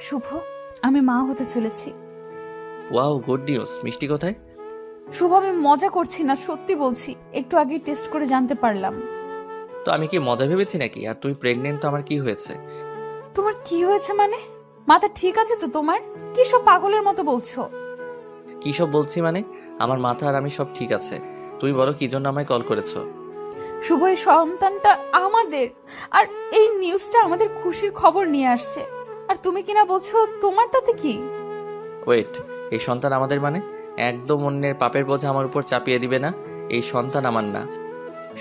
শুভ, আমি মা হতে চলেছি। Wow, good news. মিষ্টি কোথায়? শুভ, আমি মজা করছি না, সত্যি বলছি। একটু আগে টেস্ট করে জানতে পারলাম। তো আমি কি মজা ভেবেছি নাকি? আর তুমি প্রেগনেন্ট, তো আমার কি হয়েছে? তোমার কি হয়েছে মানে? মাথা ঠিক আছে তো তোমার? কি সব পাগলের মতো বলছো? কি সব বলছি মানে? আমার মাথা আর আমি সব ঠিক আছে। তুমি বলো কি জন্য আমায় কল করেছো? শুভ, এই সন্তানটা আমাদের, আর এই নিউজটা আমাদের খুশির খবর নিয়ে আসছে। আর তুমি কিনা বলছো তোমার তাতে কি? ওয়েট, এই সন্তান আমাদের মানে? একদম অন্যের পাপের বোঝা আমার উপর চাপিয়ে দিবে না। এই সন্তান আমার না।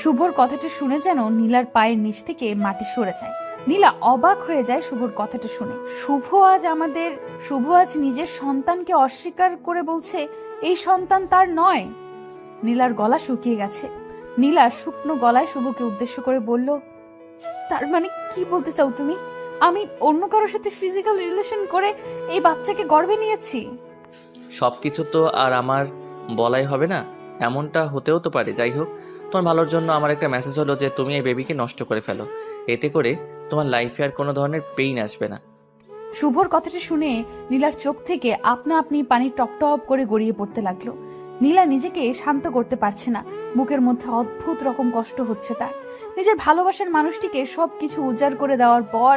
শুভর কথাটা শুনে যেন নীলার পায়ের নিচ থেকে মাটি সরে যায়। নীলা অবাক হয়ে যায় শুভর কথাটা শুনে। শুভ আজ নিজের সন্তানকে অস্বীকার করে বলছে এই সন্তান তার নয়। নীলার গলা শুকিয়ে গেছে। নীলা শুকনো গলায় শুভকে উদ্দেশ্য করে বলল, তার মানে কি বলতে চাও তুমি? আমি অন্য কারোর সাথে ফিজিক্যাল রিলেশন করে এই বাচ্চাকে গর্ভে নিয়েছি? সবকিছু তো আর আমার বলাই হবে না, এমনটা হতেও তো পারে। যাই হোক, তোমার ভালোর জন্য আমার একটা মেসেজ হলো যে তুমি এই বেবিকে নষ্ট করে ফেলো। এতে করে তোমার লাইফে আর কোনো ধরনের পেইন আসবে না। শুভর কথাটা শুনে নীলার চোখ থেকে আপনা আপনি পানি টপ টপ করে গড়িয়ে পড়তে লাগলো। নীলা নিজেকে শান্ত করতে পারছে না। বুকের মধ্যে অদ্ভুত রকম কষ্ট হচ্ছে তার। নিজের ভালোবাসার মানুষটিকে সবকিছু উজাড় করে দেওয়ার পর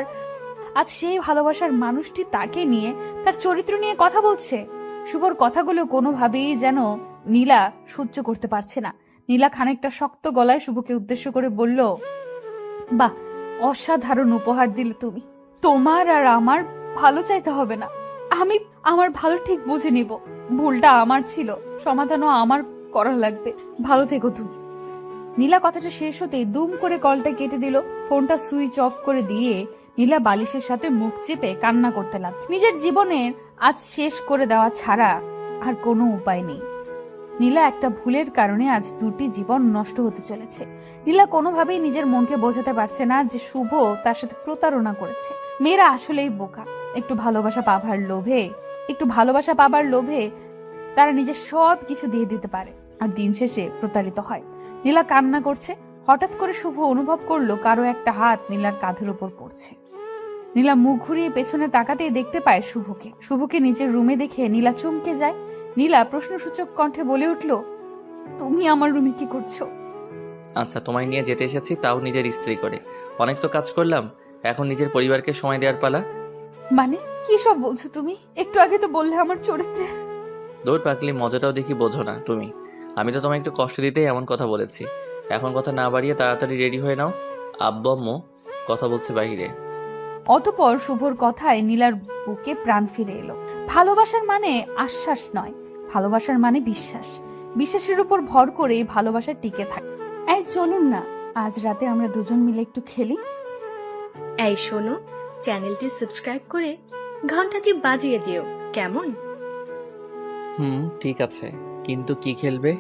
আজ সেই ভালোবাসার মানুষটি তাকে নিয়ে, তার চরিত্র নিয়ে কথা বলছে। শুভর কথাগুলো কোনোভাবেই যেন নীলা সহ্য করতে পারছে না। নীলা খানিকটা শক্ত গলায় শুভকে উদ্দেশ্য করে বলল, বাহ, অসাধারণ উপহার দিলে তুমি। তোমার আর আমার ভালো চাইতে হবে না, আমি আমার ভালো ঠিক বুঝে নিব। ভুলটা আমার ছিল, সমাধানও আমার করা লাগবে। ভালো থেকো তুমি। নীলা কথাটা শেষ হতেই দুম করে কলটা কেটে দিল। ফোনটা সুইচ অফ করে দিয়ে নীলা বালিশের সাথে মুখ চেপে কান্না করতে লাগল। নিজের জীবনের আজ শেষ করে দেওয়া ছাড়া আর কোনো উপায় নেই। নীলা একটা ভুলের কারণে আজ দুটি জীবন নষ্ট হতে চলেছে। নীলা কোনোভাবেই নিজের মনকে বোঝাতে পারছে না যে শুভ তার সাথে প্রতারণা করেছে। মেয়েরা আসলেই বোকা। একটু ভালোবাসা পাবার লোভে তারা নিজের সব কিছু দিয়ে দিতে পারে, আর দিন শেষে প্রতারিত হয়। নীলা কান্না করছে। হঠাৎ করে শুভ অনুভব করলো কারো একটা হাত নীলার কাঁধের উপর পড়ছে। নীলা মুখ ঘুরিয়ে পেছনে তাকাতেই দেখতে পায় শুভকে নিজের রুমে দেখে নীলা চমকে যায়। নীলা প্রশ্নসূচক কণ্ঠে বলে উঠল, তুমি আমার রুমে কি করছো? আচ্ছা, তোমায় নিয়ে যেতে এসেছি, তাও নিজের স্ত্রী করে। অনেক তো কাজ করলাম, এখন নিজের পরিবারকে সময় দেওয়ার পালা। মানে কি সব বলছো তুমি? একটু আগে তো বললে আমার চরিত্রে। দৌড় পাকলি, মজাটাও দেখি বোঝো না তুমি। আমি তো তোমায় একটু কষ্ট দিতেই এমন কথা বলেছি। এখন কথা না বাড়িয়ে তাড়াতাড়ি রেডি হয়ে নাও। আব্বু আম্মু কথা বলছে বাহিরে। অতঃপর শুভর কথায় নীলার বুকে প্রাণ ফিরে এলো। ভালোবাসার মানে আশ্বাস নয়, ভালোবাসার মানে বিশ্বাস। বিশ্বাসের উপর ভর করে ভালোবাসা টিকে থাকে। এই চলুন না, আজ রাতে আমরা দুজন মিলে একটু খেলি। এই শোনো, চ্যানেলটি সাবস্ক্রাইব করে ঘন্টাটি বাজিয়ে দিও, কেমন? ঠিক আছে, কিন্তু কি খেলবে?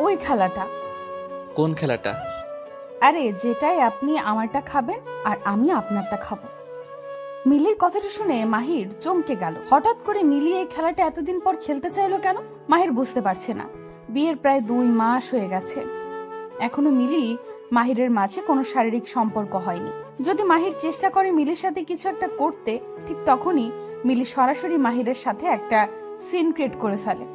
ওই খেলাটা। কোন খেলাটা? আরে যেটাই আপনি আমারটা খাবেন আর আমি আপনারটা খাবো। মিলির কথাটা শুনে মাহির চমকে গেল। হঠাৎ করে মিলি এই খেলাটা এতদিন পর খেলতে চাইলো কেন? মাহির বুঝতে পারছে না। বিয়ের প্রায় 2 মাস হয়ে গেছে, এখনো মিলি মাহিরের মাঝে কোনো শারীরিক সম্পর্ক হয়নি। যদি মাহির চেষ্টা করে মিলির সাথে কিছু একটা করতে, ঠিক তখনই মিলি সরাসরি মাহিরের সাথে একটা সিন ক্রিয়েট করে ফেলে।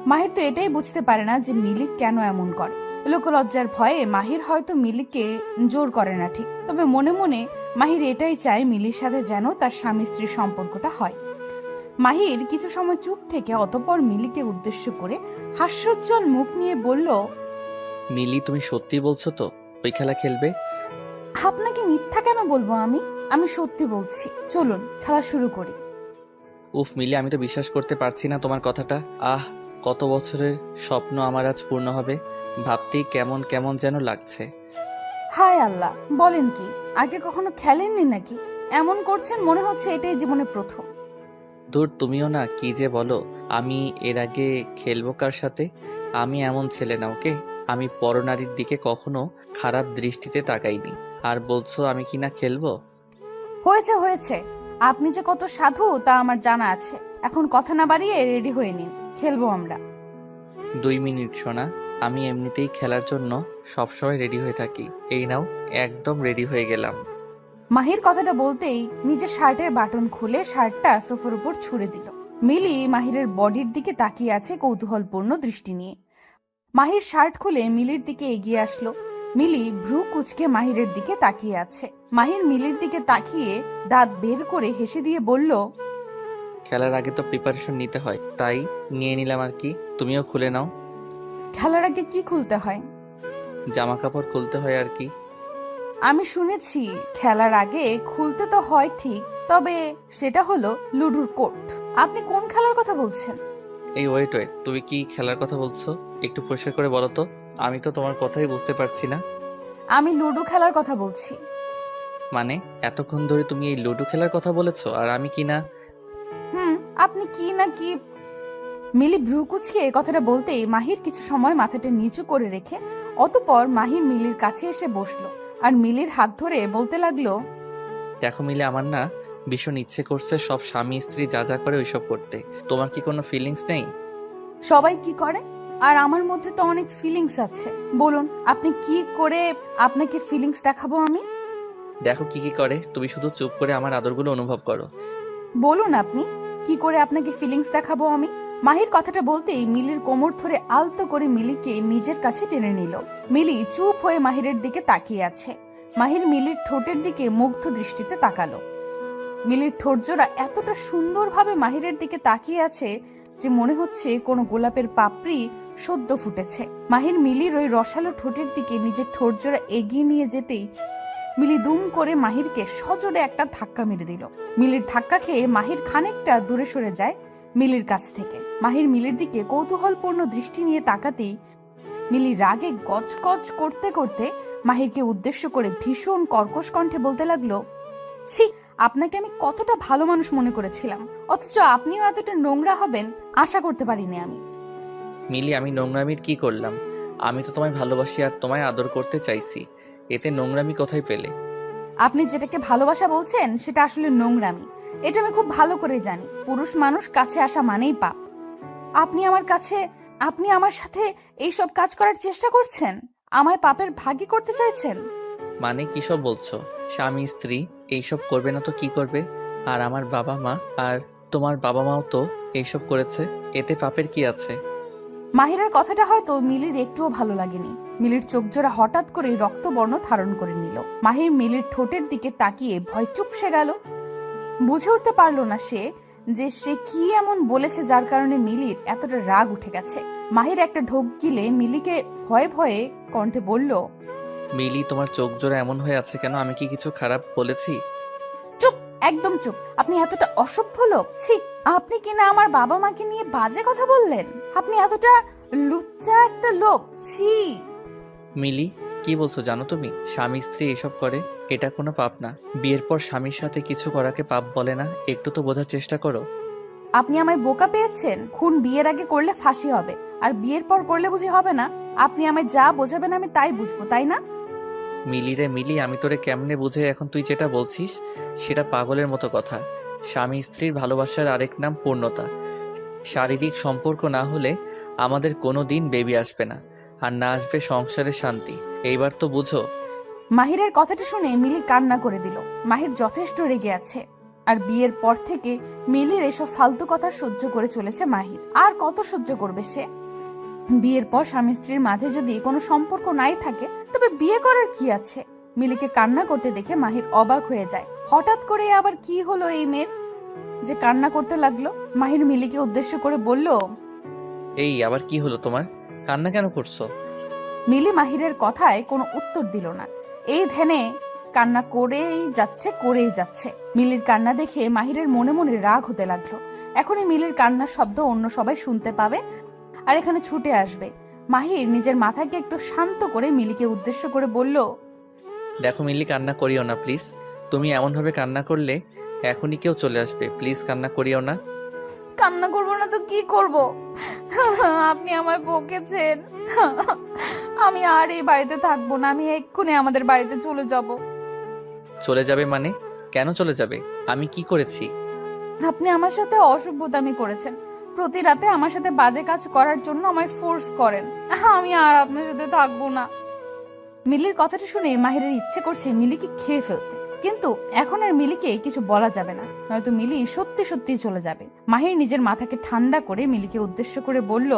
মাহির তো এটাই বুঝতে পারে না যে মিলি কেন এমন করে। লোকলজ্জার ভয়ে মাহির হয়তো মিলিকে জোর করে না ঠিক, তবে মনে মনে মাহির এটাই চায় মিলির সাথে যেন তার স্বামী স্ত্রীর সম্পর্কটা হয়। মাহির কিছু সময় চুপ থেকে অতঃপর মিলিকে উদ্দেশ্য করে হাস্যোজ্জ্বল মুখ নিয়ে বলল, মিলি, তুমি সত্যি বলছো তো ওই খেলা খেলবে? আপনাকে মিথ্যা কেন বলবো? আমি সত্যি বলছি, চলুন খেলা শুরু করি। উফ মিলি, আমি তো বিশ্বাস করতে পারছি না তোমার কথাটা। কত বছরের স্বপ্ন আমার আজ পূর্ণ হবে, ভাবতেই কেমন কেমন যেন লাগছে। হায় আল্লাহ, বলেন কি? আগে কখনো খেলেননি নাকি? এমন করছেন মনে হচ্ছে এটাই জীবনে প্রথম। দূর, তুমিও না কি যে বলো। আমি এর আগে খেলবো কার সাথে? আমি এমন ছেলে না, ওকে। আমি পরনারীর দিকে কখনো খারাপ দৃষ্টিতে তাকাইনি। আর বলছো আমি কি না খেলবো? হয়েছে হয়েছে, আপনি যে কত সাধু তা আমার জানা আছে। এখন কথা না বাড়িয়ে রেডি হয়ে নিন, খেলবো আমরা। 2 মিনিট সোনা, আমি এমনিতেই খেলার জন্য সবসময় রেডি হয়ে থাকি। এই নাও, একদম রেডি হয়ে গেলাম। মাহির কথাটা বলতেই নিজের শার্টের বাটন খুলে শার্টটা সোফার উপর ছুড়ে দিল। মিলি মাহিরের বডির দিকে তাকিয়ে আছে কৌতূহলপূর্ণ দৃষ্টি নিয়ে। মাহির শার্ট খুলে মিলির দিকে এগিয়ে আসলো। মিলি ভ্রু কুচকে মাহিরের দিকে তাকিয়ে আছে। মাহির মিলির দিকে তাকিয়ে দাঁত বের করে হেসে দিয়ে বলল, খেলার আগে তো প্রিপারেশন নিতে হয়, তাই নিয়ে নিলাম আর কি। তুমিও খুলে নাও। খেলার আগে কি খুলতে হয়? জামা কাপড় খুলতে হয় আর কি। আমি শুনেছি খেলার আগে খুলতে তো হয় ঠিক, তবে সেটা হলো লুডুর কোর্ট। আপনি কোন খেলার কথা বলছেন? এই ওয়েট ওয়েট, তুমি কি খেলার কথা বলছো? একটু পরিষ্কার করে বলো তো, আমি তো তোমার কথাই বুঝতে পারছি না। আমি লুডো খেলার কথা বলছি। মানে এতক্ষণ ধরে তুমি এই লুডো খেলার কথা বলেছো, আর আমি কি না? আপনি কি না কি। মিলি ভ্রু কুচকে কথাটা বলতেই মাহির কিছু সময় মাথাটা নিচু করে রেখে অতঃপর মাহির মিলির কাছে এসে বসলো আর মিলির হাত ধরে বলতে লাগলো, দেখো মিলে, আমার না ভীষণ ইচ্ছে করছে সব স্বামী স্ত্রী যা যা করে ওইসব করতে। তোমার কি কোনো ফিলিংস নেই? সবাই কি করে, আর আমার মধ্যে তো অনেক ফিলিংস আছে। বলুন আপনি কি করে আপনাকে ফিলিংস দেখাবো আমি? দেখো কি কি করে, তুমি শুধু চুপ করে আমার আদরগুলো অনুভব করো। বলুন আপনি কি করে আপনাকে ফিলিংস দেখাবো আমি? মাহির কথাটা বলতেই মিলির কোমর ধরে আলতো করে মিলিকে নিজের কাছে টেনে নিল। মিলি চুপ হয়ে মাহিরের দিকে তাকিয়ে আছে। মাহির মিলির ঠোঁটের দিকে মুগ্ধ দৃষ্টিতে তাকালো। মিলির ঠোঁটজোড়া এতটা সুন্দরভাবে মাহিরের দিকে তাকিয়ে আছে যে মনে হচ্ছে কোনো গোলাপের পাপড়ি সদ্য ফুটেছে। মাহির মিলির ওই রসালো ঠোঁটের দিকে নিজের ঠোঁটজোড়া এগিয়ে নিয়ে যেতেই মিলি দুম করে মাহিরকে সজোরে একটা ধাক্কা মেরে দিল। মিলির ধাক্কা খেয়ে মাহির খানিকটা দূরে সরে যায় মিলির কাছ থেকে। মাহির মিলির দিকে কৌতূহলপূর্ণ দৃষ্টি নিয়ে তাকাতেই মিলি রাগে গজগজ করতে করতে মাহিরকে উদ্দেশ্য করে ভীষণ কর্কশ কণ্ঠে বলতে লাগলো, ছি, আপনাকে আমি কতটা ভালো মানুষ মনে করেছিলাম, অথচ আপনিও এতটা নোংরা হবেন আশা করতে পারিনি আমি। মিলি, আমি নোংরামির কি করলাম? আমি তো তোমায় ভালোবাসি আর তোমায় আদর করতে চাইছি, এতে নোংরামি কোথায় পেলে? আপনি যেটাকে ভালোবাসা বলছেন সেটা আসলে নোংরামি, এটা আমি খুব ভালো করে জানি। পুরুষ মানুষ কাছে আসা মানেই পাপ। আপনি আমার সাথে এইসব কাজ করার চেষ্টা করছেন, আমায় পাপের ভাগী করতে চাইছেন। মানে কি সব বলছো? স্বামী স্ত্রী এইসব করবে না তো কি করবে? আর আমার বাবা মা আর তোমার বাবা মাও তো এইসব করেছে, এতে পাপের কি আছে? মাহিরের কথাটা হয়তো মিলির একটুও ভালো লাগেনি। মিলির চোখ জোড়া হঠাৎ করে রক্তবর্ণ ধারণ করে নিল। মাহির মিলির ঠোঁটের দিকে তাকিয়ে ভয় চুপসে গেল। বুঝে উঠতে পারলো না সে কি এমন বলেছে যার কারণে মিলির এতটা রাগ উঠে গেছে। মাহির একটা ঢোক গিলে মিলিকে ভয়ে ভয়ে কণ্ঠে বলল, মিলি, তোমার চোখ জোড়া এমন হয়ে আছে কেন? আমি কি কিছু খারাপ বলেছি? চুপ, একদম চুপ। আপনি এতটা অসভ্য লোক, ছি। আপনি কিনা আমার বাবা মাকে নিয়ে বাজে কথা বললেন। আপনি এতটা লুচ্চা একটা লোক, ছি। মিলি, কি বলছো জানো তুমি? স্বামী স্ত্রী এসব করে, এটা কোনো পাপ না। বিয়ের পর স্বামীর সাথে কিছু করাকে পাপ বলে না, একটু তো বোঝার চেষ্টা করো। আপনি আমায় বোকা পেয়েছেন। খুন বিয়ের আগে করলে ফাঁসি হবে, আর বিয়ের পর করলে বুঝি হবে না? আপনি আমায় যা বোঝাবেন আমি তাই বুঝবো, তাই না? মিলি রে মিলি, আমি তোরে কেমনে বুঝে? এখন তুই যেটা বলছিস সেটা পাগলের মতো কথা। স্বামী স্ত্রীর ভালোবাসার আরেক নাম পূর্ণতা। শারীরিক সম্পর্ক না হলে আমাদের কোনো দিন বেবি আসবে না, আর না আসবে সংসারের শান্তি। এইবার তো বুঝো। মাহিরের কথাটা শুনে মিলি কান্না করে দিল। মাহির যথেষ্ট রেগে আছে। আর বিয়ের পর থেকে মিলির এসব ফালতু কথা সহ্য করে চলেছে মাহির। আর কত সহ্য করবে সে? বিয়ের পর স্বামী স্ত্রীর মাঝে যদি কোনো সম্পর্ক নাই থাকে তবে বিয়ে করার কি আছে? মিলিকে কান্না করতে দেখে মাহির অবাক হয়ে যায়। হঠাৎ করে আবার কি হলো এই মেয়ের যে কান্না করতে লাগলো? মাহির মিলিকে উদ্দেশ্য করে বলল, এই আবার কি হলো তোমার? কান্না কেন করছো? মিলি মাহিরের কথায় কোনো উত্তর দিল না। এই ধ্যানে কান্না করেই যাচ্ছে। মিলির কান্না দেখে মাহিরের মনে মনে রাগ হতে লাগলো। এখনই মিলির কান্নার শব্দ অন্য সবাই শুনতে পাবে আর এখানে ছুটে আসবে। মাহির নিজের মাথাকে একটু শান্ত করে মিলিকে উদ্দেশ্য করে বলল, দেখো মিলি, কান্না করিও না প্লিজ। তুমি এমনভাবে কান্না করলে এখনই কেউ চলে আসবে। প্লিজ কান্না করিও না। কান্না করবো না তো কি করব? আপনি আমায় বকেছেন। আমি আর এই বাড়িতে থাকবো না। আমি এক্ষুনি আমাদের বাড়িতে চলে যাব। চলে যাবে মানে? কেন চলে যাবে? আমি কি করেছি? আপনি আমার সাথে অসভ্যতামি করেছেন। প্রতি রাতে আমার সাথে বাজে কাজ করার জন্য আমায় ফোর্স করেন। আমি আর আপনার সাথে থাকবো না। মিলির কথাটা শুনে মাহিরের ইচ্ছে করছে মিলিকে খেয়ে ফেলতে, কিন্তু এখন আর মিলিকে কিছু বলা যাবে না, নয়তো মিলি সত্যি সত্যি চলে যাবে। মাহির নিজের মাথাকে ঠান্ডা করে মিলিকে উদ্দেশ্য করে বলল,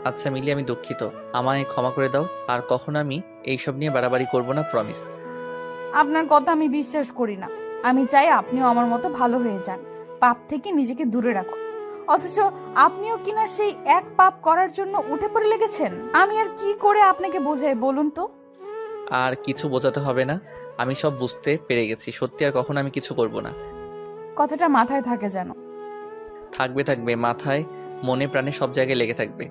আচ্ছা মিলি, আমি দুঃখিত। আমায় ক্ষমা করে দাও। আর কখনো আমি এইসব নিয়ে বাড়াবাড়ি করব না, প্রমিস। আপনার কথা আমি বিশ্বাস করি না। আমি চাই আপনিও আমার মতো ভালো হয়ে যান, পাপ থেকে নিজেকে দূরে রাখুন। অথচ আপনিও কিনা সেই এক পাপ করার জন্য উঠে পড়ে লেগেছেন। আমি আর কি করে আপনাকে বোঝাই বলুন তো? আর কিছু বোঝাতে হবে না, আমি সব বুঝতে পেরে গেছি। সত্যি আর কখনো আমি কিছু করব না। কথাটা মাথায় থাকে যেন। থাকবে মাথায়, মনে প্রাণে, সব জায়গায় লেগে থাকবে।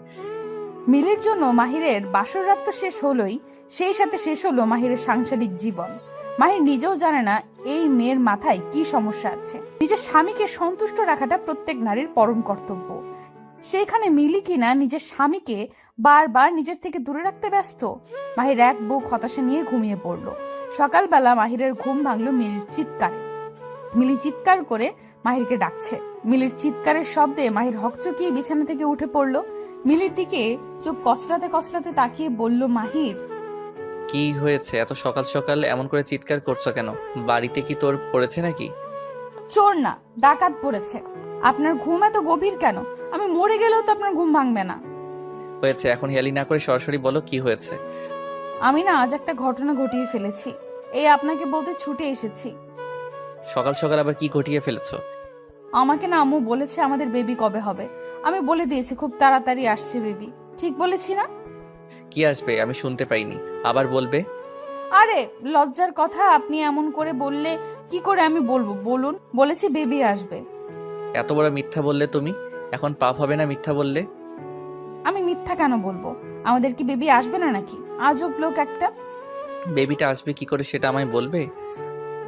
মিলির জন্য মাহিরের বাসর রাত তো শেষ হলোই, সেই সাথে শেষ হলো মাহিরের সাংসারিক জীবন। মাহির নিজেও জানে না এই মেয়ের মাথায় কি সমস্যা আছে। নিজের স্বামীকে সন্তুষ্ট রাখাটা প্রত্যেক নারীর পরম কর্তব্য। সেখানে মিলি কিনা নিজের স্বামীকে বারবার নিজের থেকে দূরে রাখতে ব্যস্ত। মাহির এক বুক হতাশা নিয়ে ঘুমিয়ে পড়ল। সকালবেলা মাহিরের ঘুম ভাঙলো মিলির চিৎকারে। মিলি চিৎকার করে মাহিরকে ডাকছে। মিলির চিৎকারের শব্দে মাহির হকচকিয়ে বিছানা থেকে উঠে পড়ল। মিলির দিকে চোখ কচলাতে কচলাতে তাকিয়ে বলল, মাহির, কি হয়েছে? এত সকাল সকাল এমন করে চিৎকার করছো কেন? বাড়িতে কি তোর পড়েছে নাকি? চোর না, ডাকাত পড়েছে। আপনার ঘুম এত গভীর কেন? আমি মরে গেলেও তো আপনার ঘুম ভাঙবে না। হয়েছে, এখন হেয়ালি না করে সরাসরি বলো কি হয়েছে। আমি না আজ একটা ঘটনা ঘটিয়ে ফেলেছি, এই আপনাকে বলতে ছুটে এসেছি। সকাল সকাল আবার কি ঘটিয়ে ফেলেছো? আমাকে না আম্মু বলেছে আমাদের বেবি কবে হবে। আমি বলে দিয়েছি খুব তাড়াতাড়ি আসছে বেবি। ঠিক বলেছি না? কি আসবে? আমি শুনতে পাইনি, আবার বলবে। আরে লজ্জার কথা, আপনি এমন করে বললে কি করে আমি বলবো বলুন? বলেছি বেবি আসবে। এত বড় মিথ্যা বললে তুমি। এখন পাপ হবে না মিথ্যা বললে? আমি মিথ্যা কেন বলবো? আমাদের কি বেবি আসবে না নাকি? আজব লোক একটা। বেবিটা আসবে কি করে সেটা আমায় বলবে?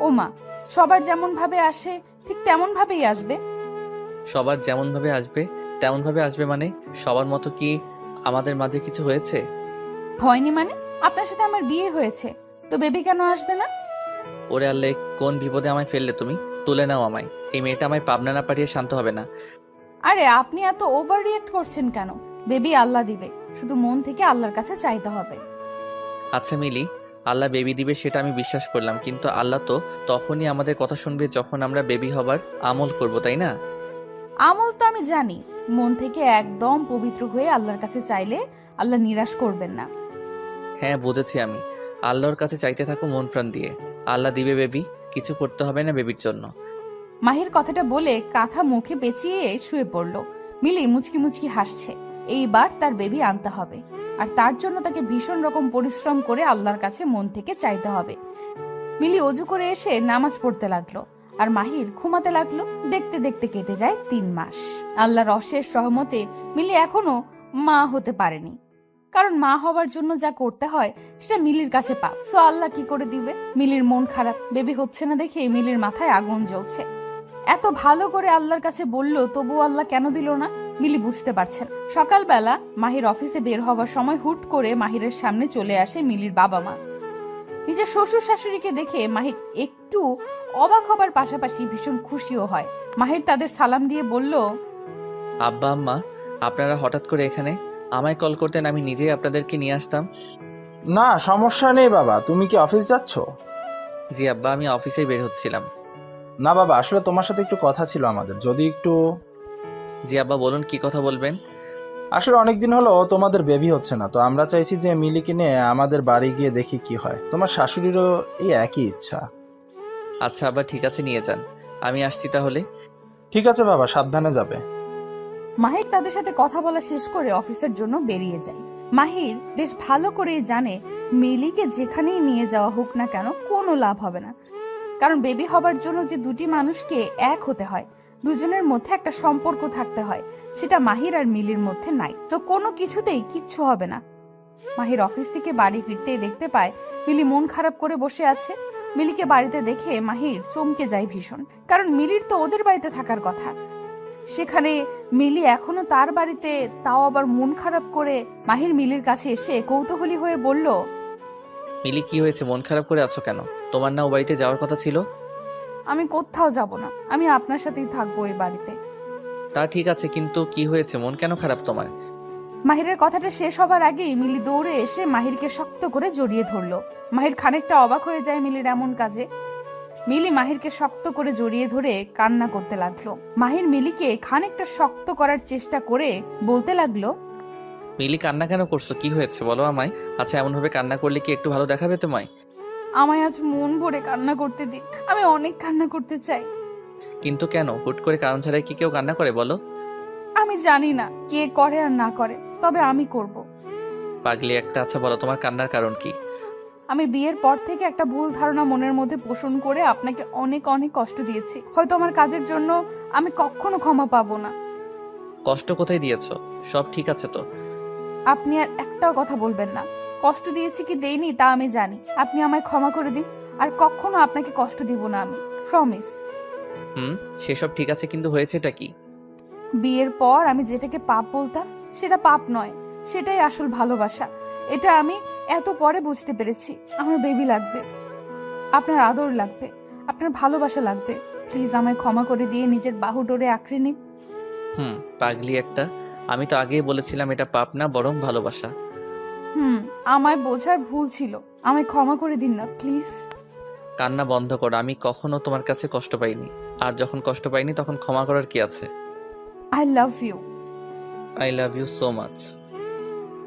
ও মা, সবার যেমন ভাবে আসে ঠিক তেমন ভাবেই আসবে। সবার যেমন ভাবে আসবে তেমন ভাবে আসবে মানে? সবার মতো কি আমাদের মাঝে কিছু হয়েছে? হয়নি মানে? আপনার সাথে আমার বিয়ে হয়েছে, তো বেবি কেন আসবে না? ওরে আল্লাহ, কোন বিপদে আমায় ফেললে তুমি? তুলে নাও আমায়। এই মেয়েটা আমায় পাবনা না পাঠিয়ে শান্ত হবে না। আরে আপনি এত ওভার রিয়েক্ট করছেন কেন? বেবি আল্লাহ দিবে, শুধু মন থেকে আল্লাহর কাছে চাইতে হবে। আচ্ছা মিলি, আল্লাহ বেবি দিবে সেটা আমি বিশ্বাস করলাম, কিন্তু আল্লাহ তো তখনই আমাদের কথা শুনবে যখন আমরা বেবি হবার আমল করব, তাই না? আমল তো আমি জানি, মন থেকে একদম পবিত্র হয়ে আল্লাহর কাছে চাইলে আল্লাহ নিরাশ করবেন না। হ্যাঁ বুঝেছি আমি। আল্লাহর কাছে চাইতে থাকো মন প্রাণ দিয়ে, আল্লাহ দিবে বেবি। কিছু করতে হবে না বেবির জন্য। মাহির কথাটা বলে কাঁথা মুখে পেঁচিয়ে শুয়ে পড়ল। মিলি মুচকি মুচকি হাসছে। এইবার তার বেবি আনতে হবে, আর তার জন্য তাকে ভীষণ রকম পরিশ্রম করে আল্লাহর কাছে মন থেকে চাইতে হবে। মিলি অজু করে এসে নামাজ পড়তে লাগলো, আর মাহির ঘুমাতে লাগলো। দেখতে দেখতে কেটে যায় 3 মাস। আল্লাহর অশেষ রহমতে মিলি এখনো মা হতে পারেনি, কারণ মা হবার জন্য যা করতে হয় সেটা মিলির কাছে পাপ। সো আল্লাহ কি করে দিবে? মিলির মন খারাপ, বেবি হচ্ছে না দেখে মিলির মাথায় আগুন জ্বলছে। এত ভালো করে আল্লাহর কাছে বলল, তবু আল্লাহ কেন দিল না? মিলি বুঝতে পারছেন। সকালবেলা মাহির অফিসে বের হবার সময় হুট করে মাহিরের সামনে চলে আসে মিলির বাবা মা। নিজের শ্বশুর শাশুড়িকে দেখে মাহির একটু অবাক হবার পাশাপাশি ভীষণ খুশিও হয়। মাহির তাদের সালাম দিয়ে বলল, আব্বা আম্মা, আপনারা হঠাৎ করে এখানে? আমায় কল করতেন, আমি নিজেই আপনাদেরকে নিয়ে আসতাম। না সমস্যা নেই বাবা, তুমি কি অফিস যাচ্ছ? জি আব্বা, আমি অফিসেই বের হচ্ছিলাম। না বাবা, আসলে তোমার সাথে একটু কথা ছিল আমাদের, যদি একটু। জি আব্বা বলুন, কি কথা বলবেন? আসলে অনেকদিন হলো তোমাদের বেবি হচ্ছে না, তো আমরা চাইছি যে মিলিকে নিয়ে আমাদের বাড়ি গিয়ে দেখি কি হয়। তোমার শাশুড়িরও এই একই ইচ্ছা। আচ্ছা আব্বা, ঠিক আছে, নিয়ে যান। আমি আসছি তাহলে। ঠিক আছে বাবা, সাবধানে যাবে। মাহির তাদের সাথে কথা বলা শেষ করে অফিসের জন্য বেরিয়ে যায়। মাহির বেশ ভালো করেই জানে মিলিকে যেখানেই নিয়ে যাওয়া হোক না কেন কোনো লাভ হবে না, কারণ বেবি হবার জন্য যে দুটি মানুষকে এক হতে হয়, দুজনের মধ্যে একটা সম্পর্ক থাকতে হয়, সেটা মাহির আর মিলির মধ্যে নাই। তো কোনো কিছুতেই কিচ্ছু হবে না। মাহির অফিস থেকে বাড়ি ফিরতেই দেখতে পায় মিলি মন খারাপ করে বসে আছে। মিলিকে বাড়িতে দেখে মাহির চমকে যায় ভীষণ, কারণ মিলির তো ওদের বাড়িতে থাকার কথা, সেখানে মিলি এখনো তার বাড়িতে, তাও আবার মন খারাপ করে। মাহির মিলির কাছে এসে কৌতূহলী হয়ে বলল, মিলি, কি হয়েছে? মন খারাপ করে আছো কেন? তোমার না ও বাড়িতে যাওয়ার কথা ছিল? আমি কোথাও যাব না, আমি আপনার সাথেই থাকবো এই বাড়িতে। তা ঠিক আছে, কিন্তু কি হয়েছে? মন কেন খারাপ তোমার? মাহিরের কথাটা শেষ হবার আগেই মিলি দৌড়ে এসে মাহিরকে শক্ত করে জড়িয়ে ধরলো। মাহির খানিকটা অবাক হয়ে যায় মিলির এমন কাজে। মিলি মাহিরকে শক্ত করে জড়িয়ে ধরে কান্না করতে লাগলো। মাহির মিলিকে খানিকটা শক্ত করার চেষ্টা করে বলতে লাগলো, মিলি, কান্না কেন করছো? কি হয়েছে বলো আমায়। আচ্ছা, এমন ভাবে কান্না করলে কি একটু ভালো দেখাবে তোমায়? আমায় আজ মন ভরে কান্না করতে দিন, আমি অনেক কান্না করতে চাই। কিন্তু কেন? হুট করে কারণ ছাড়াই কি কেউ কান্না করে বলো? আমি জানি না কে করে আর না করে, তবে আমি করব। পাগলি একটা। আচ্ছা বলো, তোমার কান্নার কারণ কি? আমি বিয়ের পর থেকে একটা ভুল ধারণা মনের মধ্যে পোষণ করে আপনাকে অনেক অনেক কষ্ট দিয়েছি। হয়তো আমার কাজের জন্য আমি কখনো ক্ষমা পাবো না। কষ্ট কোথায় দিয়েছো? সব ঠিক আছে তো? আপনি আর একটাও কথা বলবেন না। কষ্ট দিয়েছি কি দেইনি তা আমি জানি। আপনি আমায় ক্ষমা করে দিন, আর কখনো আপনাকে কষ্ট দিব না আমি, প্রমিস। সেসব ঠিক আছে, কিন্তু হয়েছেটা কি? বিয়ের পর আমি যেটাকে পাপ বলতাম সেটা পাপ নয়, সেটাই আসল ভালোবাসা। এটা আমি এত পরে বুঝতে পেরেছি। আমার বেবি লাগবে, আপনার আদর লাগবে, আপনার ভালোবাসা লাগবে। প্লিজ আমায় ক্ষমা করে দিয়ে নিজের বাহু ডোরে আঁকড়ে নিন। পাগলি একটা। আমি তো আগেই বলেছিলাম এটা পাপ না, বরং ভালোবাসা। আমায় বোঝার ভুল ছিল, আমায় ক্ষমা করে দিন না প্লিজ। কান্না বন্ধ করো। আমি কখনো তোমার কাছে কষ্ট পাইনি, আর যখন কষ্ট পাইনি তখন ক্ষমা করার কি আছে? I love you. I love you so much.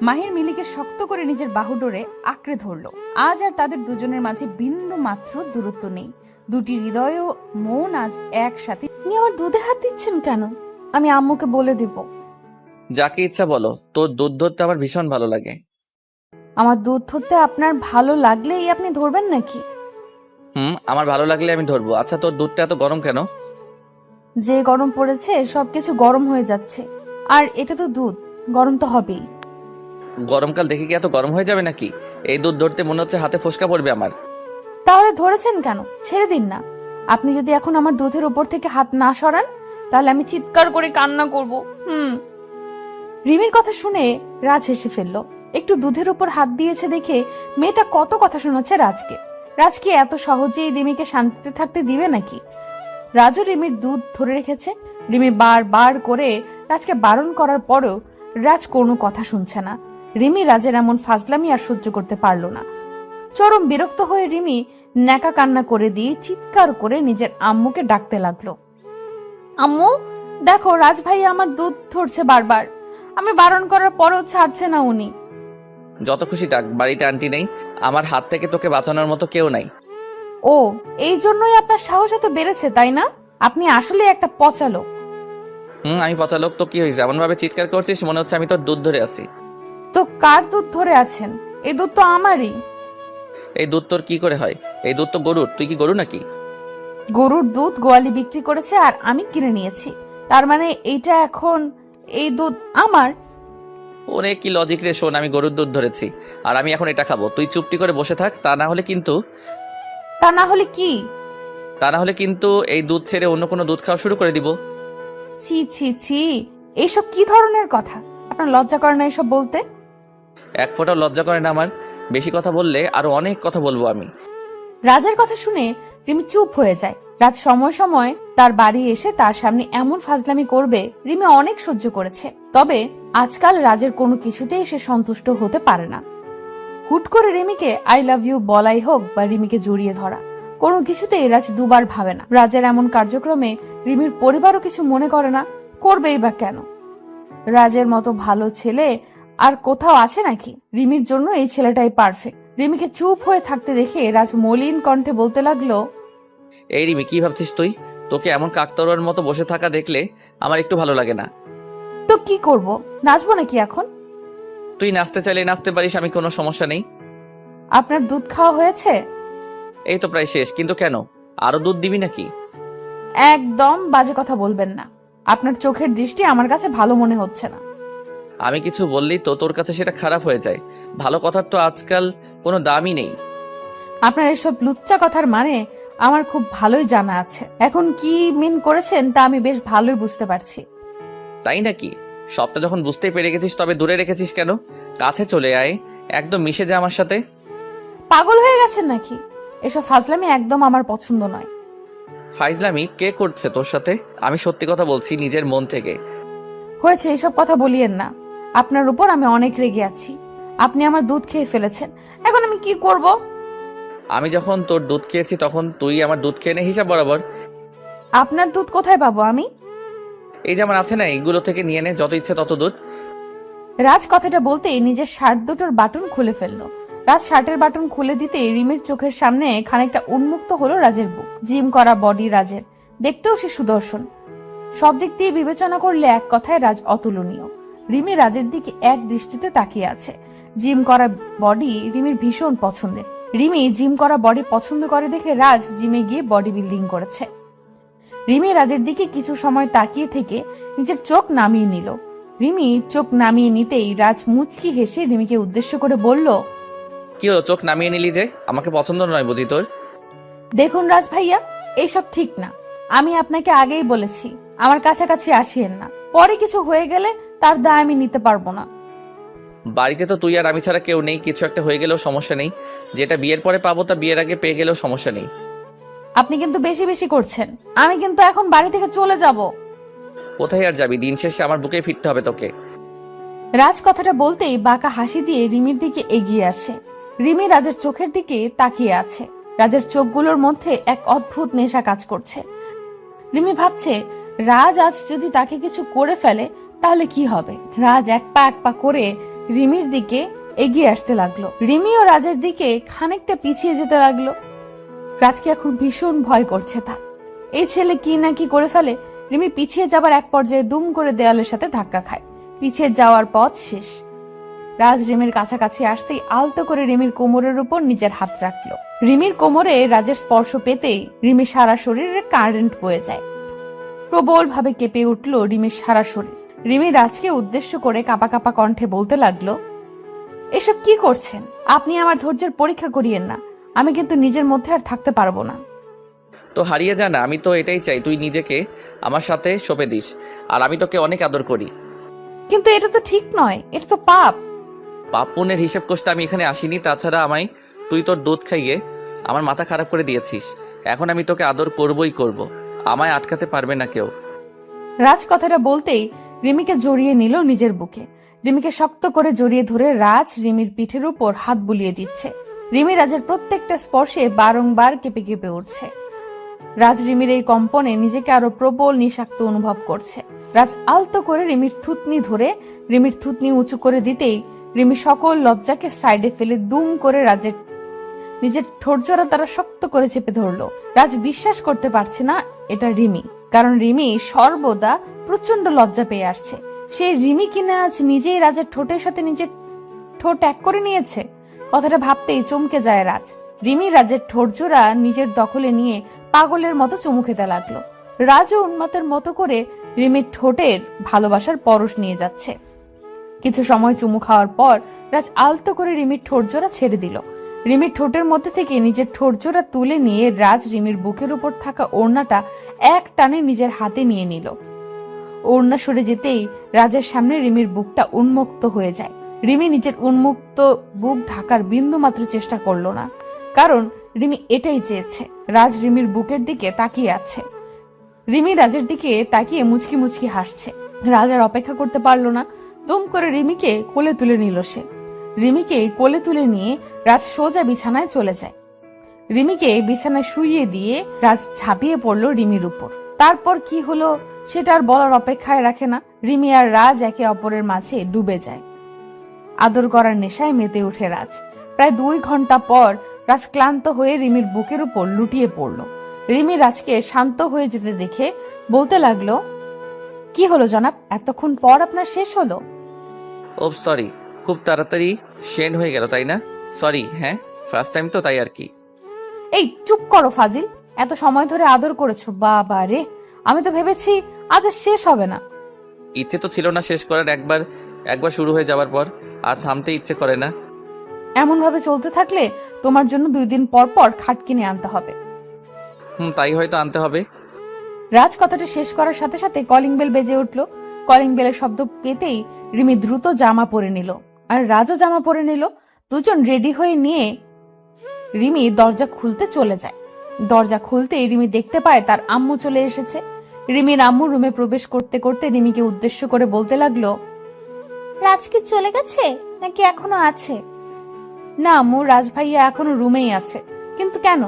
Mahir মিলিকে শক্ত করে নিজের বাহু ডোরে আঁকড়ে ধরলো। আজ আর তাদের দুজনের মাঝে বিন্দু মাত্র দূরত্ব নেই। দুটি হৃদয় ও মন আজ একসাথে। আপনি আমার দুধে হাত দিচ্ছেন কেন? আমি আম্মুকে বলে দিব। যাকে ইচ্ছা বলো, তোর দুধ ধরতে আমার ভীষণ ভালো লাগে। আমার দুধ ধরতে আপনার ভালো লাগলেই আপনি ধরবেন নাকি? আমার ভালো লাগলে আমি ধরবো। আচ্ছা, তোর দুধটা এত গরম কেন? যে গরম পড়েছে সবকিছু গরম হয়ে যাচ্ছে, আর এটা তো দুধ, গরম তো হবেই। গরমকাল দেখে কি এত গরম হয়ে যাবে নাকি? এই দুধ ধরতে মনে হচ্ছে হাতে ফোসকা পড়বে আমার। তাহলে ধরেছেন কেন? ছেড়ে দিন না। আপনি যদি এখন আমার দুধের উপর থেকে হাত না সরান, তাহলে আমি চিৎকার করে কান্না করব। রিমির কথা শুনে রাজ হেসে ফেললো। একটু দুধের উপর হাত দিয়েছে দেখে মেয়েটা কত কথা শোনাচ্ছে রাজকে। রাজ কি এত সহজেই রিমিকে শান্তিতে থাকতে দিবে নাকি? রাজও রিমির দুধ ধরে রেখেছে। রিমি বার করে রাজকে বারণ করার পরেও রাজ কোনো কথা শুনছে না। রিমি রাজের এমন ফাজলামি আর সহ্য করতে পারলো না। চরম বিরক্ত হয়ে রিমি ন্যাকা কান্না করে দিয়ে চিৎকার করে নিজের আম্মুকে ডাকতে লাগলো। আম্মু দেখো, রাজ ভাই আমার দুধ ধরছে বারবার, আমি বারণ করার পরেও ছাড়ছে না উনি। যত খুশি ডাক, বাড়িতে আন্টি নেই, আমার হাত থেকে তোকে বাঁচানোর মতো কেউ নাই। ও, এই জন্যই আপনার সাহস এত বেড়েছে তাই না? আপনি আসলে একটা পচা লোক। আমি পচা লোক তো কি হয়েছে? এমন ভাবে চিৎকার করছিস মনে হচ্ছে আমি তোর দুধ ধরে আছি। তো কার দুধ ধরে আছেন? এই দুধ তো আমারই। এই দুধ তোর কি করে হয়? এই দুধ তো গরুর। তুই কি গরু নাকি? গরুর দুধ গোয়ালি বিক্রি করেছে আর আমি কিনে নিয়েছি, তার মানে এইটা এখন এই দুধ আমার। ওরে কি লজিক রে! শোন, আমি গরুর দুধ ধরেছি আর আমি এখন এটা খাবো। তুই চুপটি করে বসে থাক, তা না হলে কিন্তু কি? তা না হলে কিন্তু এই দুধ ছেড়ে অন্য কোনো দুধ খাওয়া শুরু করে দিব। ছি ছি ছি, এইসব কি ধরনের কথা? আপনার লজ্জা করে না এসব বলতে? এক ফোঁটাও লজ্জা করে না আমার। বেশি কথা বললে আরো অনেক কথা বলবো আমি। রাজের কথা শুনে রিমি চুপ হয়ে যায়। রাজ সময় সময় তার বাড়ি এসে তার সামনে এমন ফাজলামি করবে রিমি অনেক সহ্য করেছে, তবে আজকাল রাজের কোনো কিছুতেই সে সন্তুষ্ট হতে পারে না। হুট করে রিমিকে আই লাভ ইউ বলাই হোক বা রিমিকে জড়িয়ে ধরা, কোনো কিছুতেই রাজ দুবার ভাবে না। রাজের এমন কার্যক্রমে রিমির পরিবারও কিছু মনে করে না, করবেই বা কেন? রাজের মতো ভালো ছেলে আর কোথাও আছে নাকি? রিমির জন্য এই ছেলেটাই পারফেক্ট। রিমিকে চুপ হয়ে থাকতে দেখে রাজ মলিন কণ্ঠে বলতে লাগলো, এই রিমি, কি ভাবছিস তুই? তোকে এমন কাকতাড়ুয়ার মতো বসে থাকা দেখলে আমার একটু ভালো লাগে না। তো কি করব? নাচবো নাকি এখন? তুই নাচতে চাইলে নাচতে পারিস, আমি কোনো সমস্যা নেই। আপনার দুধ খাওয়া হয়েছে? এই তো প্রায় শেষ, কিন্তু কেন? আরো দুধ দিবি নাকি? একদম বাজে কথা বলবেন না। আপনার চোখের দৃষ্টি আমার কাছে ভালো মনে হচ্ছে না। আমি কিছু বললেই তো তোর কাছে সেটা খারাপ হয়ে যায়। ভালো কথার তো আজকাল কোনো দামই নেই। আপনার এসব লুচ্চা কথার মানে আমার খুব ভালোই জানা আছে। এখন কি মিন করেছেন তা আমি বেশ ভালোই বুঝতে পারছি। তাই নাকি? সবটা যখন বুঝতেই পেরে গেছিস তবে দূরে রেখেছিস কেন? কাছে চলে আয়, একদম মিশে যা আমার সাথে। পাগল হয়ে গেছেন নাকি? এসব ফাজলামি একদম আমার পছন্দ নয়। ফাইজলামি কে করছে তোর সাথে? আমি সত্যি কথা বলছি নিজের মন থেকে। হয়েছে, এসব কথা বলিয়েন না। আপনার উপর আমি অনেক রেগে আছি। আপনি আমার দুধ খেয়ে ফেলেছেন, এখন আমি কি করব? আমি যখন তোর দুধ খেয়েছি তখন তুই আমার দুধ খেয়ে নে হিসাব বরাবর। আপনার দুধ কোথায় পাবো আমি? এই যে আমার আছে না, এইগুলো থেকে নিয়ে নে যত ইচ্ছে তত দুধ। রাজ কথাটা বলতেই নিজের শার্ট দুটোর বাটন খুলে ফেললো। রাজ শার্টের বাটন খুলে দিতেই রিমির চোখের সামনে খানিকটা উন্মুক্ত হলো রাজের বুক। জিম করা বডি রাজের, দেখতেও সে সুদর্শন। সব দিক দিয়ে বিবেচনা করলে এক কথায় রাজ অতুলনীয়। রিমি রাজের দিকে এক দৃষ্টিতে তাকিয়ে আছে। জিম করা বডি রিমির ভীষণ পছন্দের। রিমি জিম করা বডি পছন্দ করে দেখে রাজ জিমে গিয়ে বডি বিল্ডিং করেছে। রিমি রাজের দিকে কিছু সময় তাকিয়ে থেকে নিজের চোখ নামিয়ে নিল। রিমি চোখ নামিয়ে নিতেই রাজ মুচকি হেসে রিমিকে উদ্দেশ্য করে বলল, কি হলো, চোখ নামিয়ে নিলি যে? আমাকে পছন্দ নয় বুঝি তোর? দেখুন রাজ ভাইয়া, এইসব ঠিক না। আমি আপনাকে আগেই বলেছি আমার কাছাকাছি আসিয়েন না। পরে কিছু হয়ে গেলে তার দায় আমি নিতে পারবো না। বাড়িতে তো তুই আর আমি ছাড়া কেউ নেই, কিছু একটা হয়ে গেলেও সমস্যা নেই। যেটা বিয়ের পরে পাবো তা বিয়ের আগে পেয়ে গেলেও সমস্যা নেই। আপনি কিন্তু বেশি বেশি করছেন। আমি কিন্তু এখন বাড়ি থেকে চলে যাব। কোথায় আর যাবি? দিন শেষে আমার বুকে ফিরতে হবে তোকে। রাজ কথাটা বলতেই বাঁকা হাসি দিয়ে রিমির দিকে এগিয়ে আসে। রিমি রাজের চোখের দিকে তাকিয়ে আছে। রাজের চোখগুলোর মধ্যে এক অদ্ভুত নেশা কাজ করছে। রিমি ভাবছে, রাজ আজ যদি তাকে কিছু করে ফেলে তাহলে কি হবে। রাজ এক পা করে রিমির দিকে এগিয়ে আসতে লাগলো। রিমিও রাজের দিকে খানিকটা পিছিয়ে যেতে লাগলো। রাজকে এখন ভীষণ ভয় করছে তার। এই ছেলে কি না কি করে ফেলে। রিমি পিছিয়ে যাবার এক পর্যায়ে দুম করে দেওয়ালের সাথে ধাক্কা খায়। পিছিয়ে যাওয়ার পথ শেষ। রাজ রিমির কাছাকাছি আসতেই আলতো করে রিমির কোমরের উপর নিজের হাত রাখলো। রিমির কোমরে রাজের স্পর্শ পেতেই রিমির সারা শরীরে কারেন্ট বয়ে যায়। প্রবল ভাবে কেঁপে উঠল রিমির সারা শরীর। রিমি রাজকে উদ্দেশ্য করে কাঁপা কাঁপা কণ্ঠে বলতে লাগলো, এসব কি করছেন? আপনি আমার ধৈর্যের পরীক্ষা করিয়েন না। আমি কিন্তু নিজের মধ্যে আর থাকতে পারবো না। তো হারিয়ে যা না, আমি তো এটাই চাই তুই নিজেকে আমার সাথে সঁপে দিস। আর আমি তোকে অনেক আদর করি। কিন্তু এটা তো ঠিক নয়, এটা তো পাপ। পাপ পুণ্যের হিসেব কষতে আমি এখানে আসিনি। তাছাড়া আমায় তুই তোর দুধ খাইয়ে আমার মাথা খারাপ করে দিয়েছিস। এখন আমি তোকে আদর করবই করব। আমায় আটকাতে পারবে না কেউ। রাজ কথাটা বলতেই রিমিকে জড়িয়ে নিল নিজের বুকে। রিমিকে শক্ত করে জড়িয়ে ধরে রাজ রিমির পিঠের উপর হাত বুলিয়ে দিচ্ছে। রিমি রাজের প্রত্যেকটা স্পর্শে বারংবার কেঁপে কেঁপে উঠছে। রাজ রিমির এই কম্পনে নিজেকে আরো প্রবল নিঃশাক্ত অনুভব করছে। রাজ আলতো করে রিমির থুতনি ধরে রিমির থুতনি উঁচু করে দিতেই রিমি সকল লজ্জাকে সাইডে ফেলে দুম করে রাজের নিজের ঠোঁটজোড়া তারা শক্ত করে চেপে ধরলো। রাজ বিশ্বাস করতে পারছে না এটা রিমি, কারণ রিমি সর্বদা প্রচন্ড লজ্জা পেয়ে আসছে। সেই রিমি কিনা আজ নিজেই রাজের ঠোঁটের সাথে নিজের ঠোঁট এক করে নিয়েছে। কথাটা ভাবতেই চমকে যায় রাজ। রিমি রাজের ঠোঁটজোড়া নিজের দখলে নিয়ে পাগলের মতো চুমু খেতে লাগলো। রাজও উন্মাতের মতো করে রিমির ঠোঁটের ভালোবাসার পরশ নিয়ে যাচ্ছে। কিছু সময় চুমু খাওয়ার পর রাজ আলতো করে রিমির ঠোঁটজোড়া ছেড়ে দিল। রিমির ঠোঁটের মধ্যে থেকে নিজের ঠোঁটজোড়া তুলে নিয়ে রাজ রিমির বুকের উপর থাকা ওড়নাটা এক টানে নিজের হাতে নিয়ে নিল। ওড়না সরে যেতেই রাজের সামনে রিমির বুকটা উন্মুক্ত হয়ে যায়। রিমি নিজের উন্মুক্ত বুক ঢাকার বিন্দু মাত্র চেষ্টা করলো না, কারণ রিমি এটাই চেয়েছে। রাজ রিমির বুকের দিকে তাকিয়ে আছে। রিমি রাজের দিকে তাকিয়ে মুচকি মুচকি হাসছে। রাজ আর অপেক্ষা করতে পারলো না, দুম করে রিমিকে কোলে তুলে নিল সে। রিমিকে কোলে তুলে নিয়ে রাজ সোজা বিছানায় চলে যায়। রিমিকে বিছানায় শুইয়ে দিয়ে রাজ ঝাঁপিয়ে পড়লো রিমির উপর। তারপর কি হলো সেটা আর বলার অপেক্ষায় রাখে না। রিমি আর রাজ একে অপরের মাঝে ডুবে যায়। আদর করার নেশায় মেতে ওঠে রাজ। প্রায় 2 ঘন্টা পর রাজ ক্লান্ত হয়ে রিমির বুকের উপর লুটিয়ে পড়ল। রিমি রাজকে শান্ত হয়ে যেতে দেখে বলতে লাগলো, কি হলো জনাব, এতক্ষণ পর আপনার শেষ হলো? ও সরি, খুব তাড়াতাড়ি শেন হয়ে গেল তাই না? সরি, হ্যাঁ ফার্স্ট টাইম তো তাই আর কি। এই চুপ করো ফাজিল, এত সময় ধরে আদর করেছো, বাবা রে, আমি তো ভেবেছি আজ আর শেষ হবে না। ইচ্ছে তো ছিল না শেষ করার, একবার শুরু হয়ে যাওয়ার পর আর থামতে ইচ্ছে করে না। এমন ভাবে চলতে থাকলে তোমার জন্য 2 দিন পর পর খাট কিনে আনতে হবে। তাই হয়তো আনতে হবে। রাজ কথাটা শেষ করার সাথে সাথে কলিং বেল বেজে উঠল। কলিং বেলের শব্দ পেতেই রিমি দ্রুত জামা পরে নিল আর রাজও জামা পরে নিল। দুজন রেডি হয়ে নিয়ে রিমি দরজা খুলতে চলে যায়। দরজা খুলতেই রিমি দেখতে পায় তার আম্মু চলে এসেছে। রিমির আম্মু রুমে প্রবেশ করতে করতে রিমিকে উদ্দেশ্য করে বলতে লাগলো, রাজ কি চলে গেছে নাকি এখনো আছে? না আম্মু, রাজ ভাইয়া এখনো রুমেই আছে। কিন্তু কেন?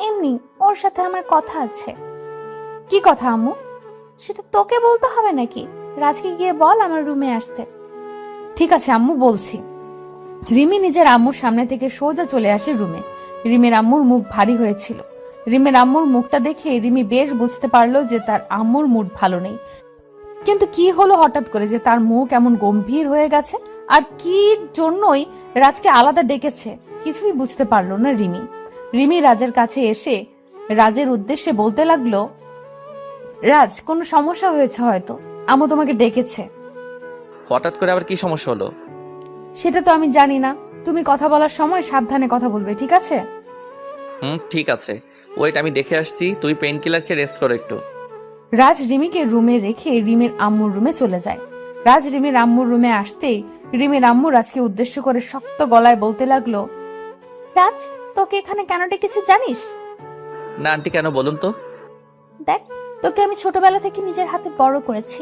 এমনি, ওর সাথে আমার কথা আছে। কি কথা আম্মু? সেটা তোকে বলতে হবে নাকি? রাজকে গিয়ে বল আমার রুমে আসতে। ঠিক আছে আম্মু, বলছি। রিমি নিজের আম্মুর সামনে থেকে সোজা চলে আসে রুমে। রিমির আম্মুর মুখ ভারী হয়েছিল। রিমির আম্মুর মুখটা দেখে রিমি বেশ বুঝতে পারলো যে তার আম্মুর মুড ভালো নেই। কিন্তু কি হলো হঠাৎ করে যে তার মুখ এমন গম্ভীর হয়ে গেছে? আর কি জন্যই রাজকে আলাদা ডেকেছে কিছুই বুঝতে পারলো না রিমি। রিমি রাজের কাছে এসে রাজের উদ্দেশ্যে বলতে লাগলো, রাজ, কোনো সমস্যা হয়েছে হয়তো, আম্মু তোমাকে ডেকেছে। হঠাৎ করে আবার কি সমস্যা হলো? সেটা তো আমি জানি না, তুমি কথা বলার সময় সাবধানে কথা বলবে, ঠিক আছে? ঠিক আছে, ওয়েট, আমি দেখে আসছি, তুই পেইন কিলার খেয়ে রেস্ট করো একটু। রাজ রিমিকে রুমে রেখে রিমির আম্মুর রুমে চলে যায়। রাজ রিমির আম্মুর রুমে আসতেই রিমির আম্মু রাজকে উদ্দেশ্য করে শক্ত গলায় বলতে লাগলো, রাজ, তোকে এখানে কেন ডেকেছে জানিস? না আন্টি, কেন বলুন তো? দেখ, তোকে আমি ছোটবেলা থেকে নিজের হাতে বড় করেছি।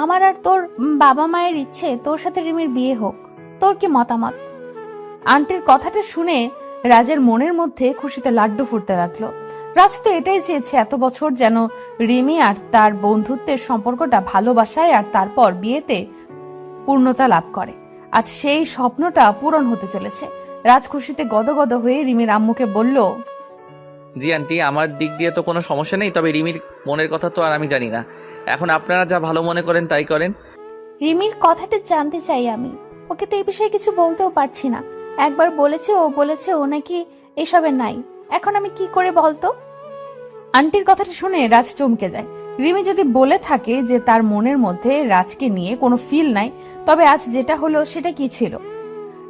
আমার আর তোর বাবা মায়ের ইচ্ছে তোর সাথে রিমির বিয়ে হোক। তোর কি মতামত? আন্টির কথাটা শুনে রাজের মনের মধ্যে খুশিতে লাড্ডু ফুটতে লাগলো। রাজ তো এটাই চেয়েছে এত বছর, যেন রিমি আর তার বন্ধুত্বের সম্পর্কটা ভালোবাসায় আর তারপর বিয়েতে পূর্ণতা লাভ করে। আজ সেই স্বপ্নটা পূরণ হতে চলেছে। রাজ খুশিতে গদগদ হয়ে রিমির আম্মুকে বলল, জি আন্টি, আমার দিক দিয়ে তো কোনো সমস্যা নেই, তবে রিমির মনের কথা তো আর আমি জানি না। এখন আপনারা যা ভালো মনে করেন তাই করেন। রিমির কথাটা জানতে চাই আমি। ওকে তো এই বিষয়ে কিছু বলতেও পারছি না। একবার বলেছে ও নাকি এসবে নাই। এখন আমি কি করে বলতো? আন্টির কথাটা শুনে রাজ চমকে যায়। রিমি যদি বলে থাকে যে তার মনের মধ্যে রাজকে নিয়ে কোনো ফিল নাই, তবে আজ যেটা হলো সেটা কি ছিল?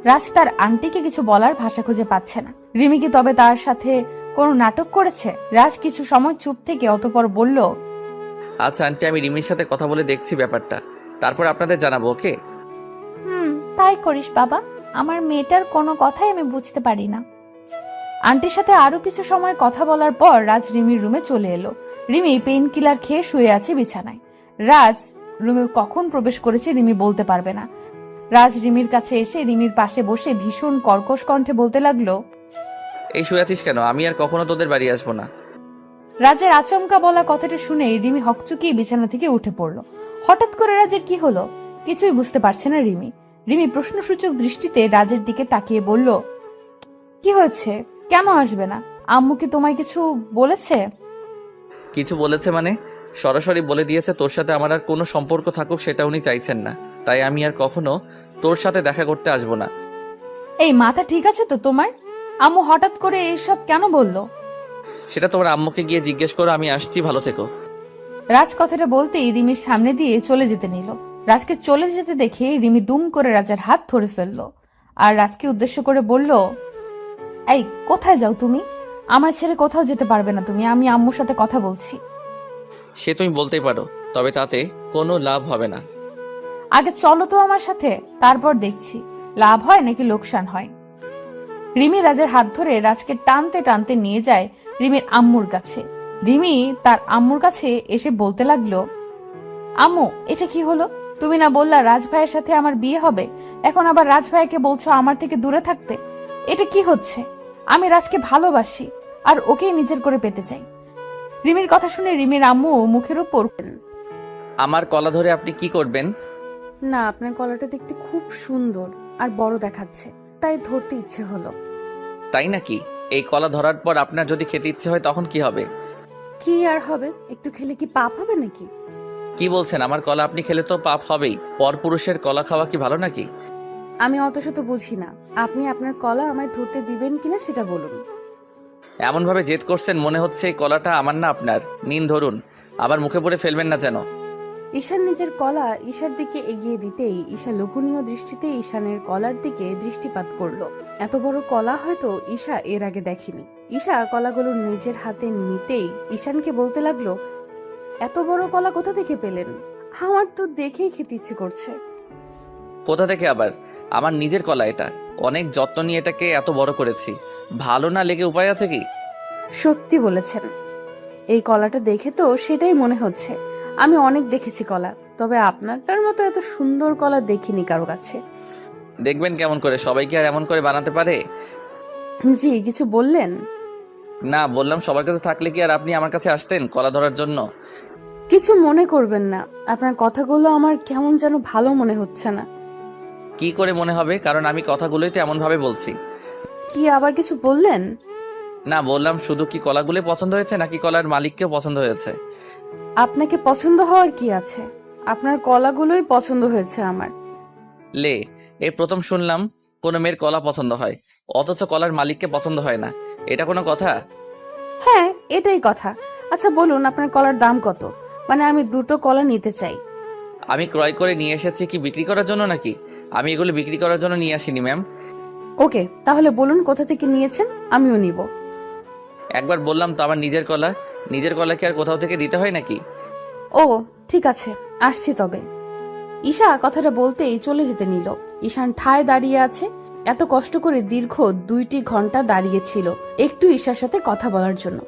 রাজ তার আন্টিকে কিছু বলার ভাষা খুঁজে পাচ্ছে না। রিমি কি তবে তার সাথে কোনো নাটক করেছে? রাজ কিছু সময় চুপ থেকে অতঃপর বলল, আচ্ছা আন্টি, আমি রিমির সাথে কথা বলে দেখছি ব্যাপারটা, তারপর আপনাদের জানাবো, ওকে? তাই করিস বাবা। আমার মেয়েটার কোনো কথাই আমি বুঝতে পারি না। আন্টির সাথে আরো কিছু সময় কথা বলার পর রাজ রিমির রুমে চলে এলো। রিমি পেইন কিলার খেয়ে শুয়ে আছে বিছানায়। রাজ রুমে কখন প্রবেশ করেছে রিমি বলতে পারবে না। রাজ রিমির কাছে এসে রিমির পাশে বসে ভীষণ কর্কশ কণ্ঠে বলতে লাগলো, এই শুয়ে আছিস কেন? আমি আর কখনো তোদের বাড়ি আসবো না। রাজের আচমকা বলা কথাটা শুনে রিমি হকচকিয়ে বিছানা থেকে উঠে পড়লো। হঠাৎ করে রাজের কি হলো কিছুই বুঝতে পারছে না রিমি। রিমি প্রশ্নসূচক দৃষ্টিতে রাজের দিকে তাকিয়ে বলল, কি হয়েছে? কেন আসবে না? আম্মু কি তোমায় কিছু বলেছে? কিছু বলেছে মানে? সরাসরি বলে দিয়েছে তোর সাথে আমার আর কোনো সম্পর্ক থাকুক সেটা উনি চাইছেন না, তাই আমি আর কখনো তোর সাথে দেখা করতে আসবো না। এই মাথা ঠিক আছে তো তোমার? আম্মু হঠাৎ করে এইসব কেন বললো? সেটা তোমার আম্মুকে গিয়ে জিজ্ঞেস করো, আমি আসছি, ভালো থেকো। রাজ কথাটা বলতেই রিমির সামনে দিয়ে চলে যেতে নিল। রাজকে চলে যেতে দেখে রিমি দুম করে রাজের হাত ধরে ফেললো আর রাজকে উদ্দেশ্য করে বলল, এই কোথায় যাও তুমি? আমার ছেড়ে কোথাও যেতে পারবে না তুমি। আমি আম্মুর সাথে কথা বলছি। সে তুমি বলতেই পারো, তবে তাতে কোনো লাভ হবে না। আগে চলো তো আমার সাথে, তারপর দেখছি লাভ হয় নাকি লোকসান হয়। রিমি রাজের হাত ধরে রাজকে টানতে টানতে নিয়ে যায় রিমির আম্মুর কাছে। রিমি তার আম্মুর কাছে এসে বলতে লাগলো, আম্মু, এটা কি হলো? তুমি না বললা রাজ ভাইয়ের সাথে আমার বিয়ে হবে, এখন আবার রাজ ভাইকে বলছো আমার থেকে দূরে থাকতে। এটা কি হচ্ছে? আমি রাজকে ভালোবাসি আর ওকেই নিজের করে পেতে চাই। রিমির কথা শুনে রিমির আম্মু মুখের উপর, আমার কলা ধরে আপনি কি করবেন? না, আপনার গলাটা দেখতে খুব সুন্দর আর বড় দেখাচ্ছে, তাই ধরতে ইচ্ছে হলো। তাই নাকি? এই কলা ধরার পর আপনার যদি খেতে ইচ্ছে হয় তখন কি হবে? কি আর হবে, একটু খেলে কি পাপ হবে নাকি? কি বলছেন? আমার কলা আপনি খেলে তো পাপ হবেই। পরপুরুষের কলা খাওয়া কি ভালো নাকি? আমি অত শত বুঝি না, আপনি আপনার কলা আমায় ধরতে দিবেন কিনা সেটা বলুন। এমন ভাবে জেদ করছেন মনে হচ্ছে এই কলাটা আমার না আপনার। নিন ধরুন, আবার মুখে পড়ে ফেলবেন না যেন। ঈশান নিজের কলা ঈশার দিকে এগিয়ে দিতেই ঈশা লোভনীয় দৃষ্টিতে ঈশানের কলার দিকে দৃষ্টিপাত করলো। এত বড় কলা হয়তো ঈশা এর আগে দেখেনি। ঈশা কলাগুলো নিজের হাতে নিতেই ঈশানকে বলতে লাগলো, এত বড় কলা কোথা থেকে পেলেন? আমার তো দেখেই খেতে ইচ্ছে করছে। কোথা থেকে আবার? আমার নিজের কলা এটা। অনেক যত্ন নিয়ে এটাকে এত বড় করেছি। ভালো না লেগে উপায় আছে কি? সত্যি বলেছেন, এই কলাটা দেখে তো সেটাই মনে হচ্ছে। আমি অনেক দেখেছি কলা, তবে আপনারটার মতো এত সুন্দর কলা দেখিনি কারো কাছে। দেখবেন কেমন করে, সবাই কি আর এমন করে বানাতে পারে? জি, কিছু বললেন? না, বললাম সবার কাছে থাকলে কি আর আপনি আমার কাছে আসতেন কলা ধরার জন্য? কিছু মনে করবেন না, আপনার কথাগুলো আমার কেমন যেন ভালো মনে হচ্ছে না। কি করে মনে হবে? কারণ আমি কথাগুলোই তো এমন ভাবে বলছি। কি আবার কিছু বললেন? না, বললাম শুধু কি কলাগুলো পছন্দ হয়েছে নাকি কলার মালিককেও পছন্দ হয়েছে? আপনাকে পছন্দ হওয়ার কি আছে, আপনার কলাগুলোই পছন্দ হয়েছে আমার। লে, এই প্রথম শুনলাম কোনো মেয়ের কলা পছন্দ হয় অথচ কলার মালিককে পছন্দ হয় না। এটা কোনো কথা? হ্যাঁ, এটাই কথা। আচ্ছা বলুন, আপনার কলার দাম কত? মানে আমি দুটো কলা নিতে চাই। আমি ক্রয় করে নিয়ে এসেছি কি বিক্রি করার জন্য নাকি? আমি এগুলো বিক্রি করার জন্য নিয়ে আসিনি ম্যাম। ওকে, তাহলে বলুন কোথা থেকে নিয়েছেন, আমিও নিব। একবার বললাম তো আমার নিজের কলা। নিজের কলা কি আর কোথাও থেকে দিতে হয় নাকি? ও ঠিক আছে, আসছি তবে। ঈশা কথাটা বলতেই চলে যেতে নিল। ঈশান ঠায় দাঁড়িয়ে আছে। এত কষ্ট করে দীর্ঘ 2টি ঘন্টা দাঁড়িয়েছিল একটু ঈশার সাথে কথা বলার জন্য,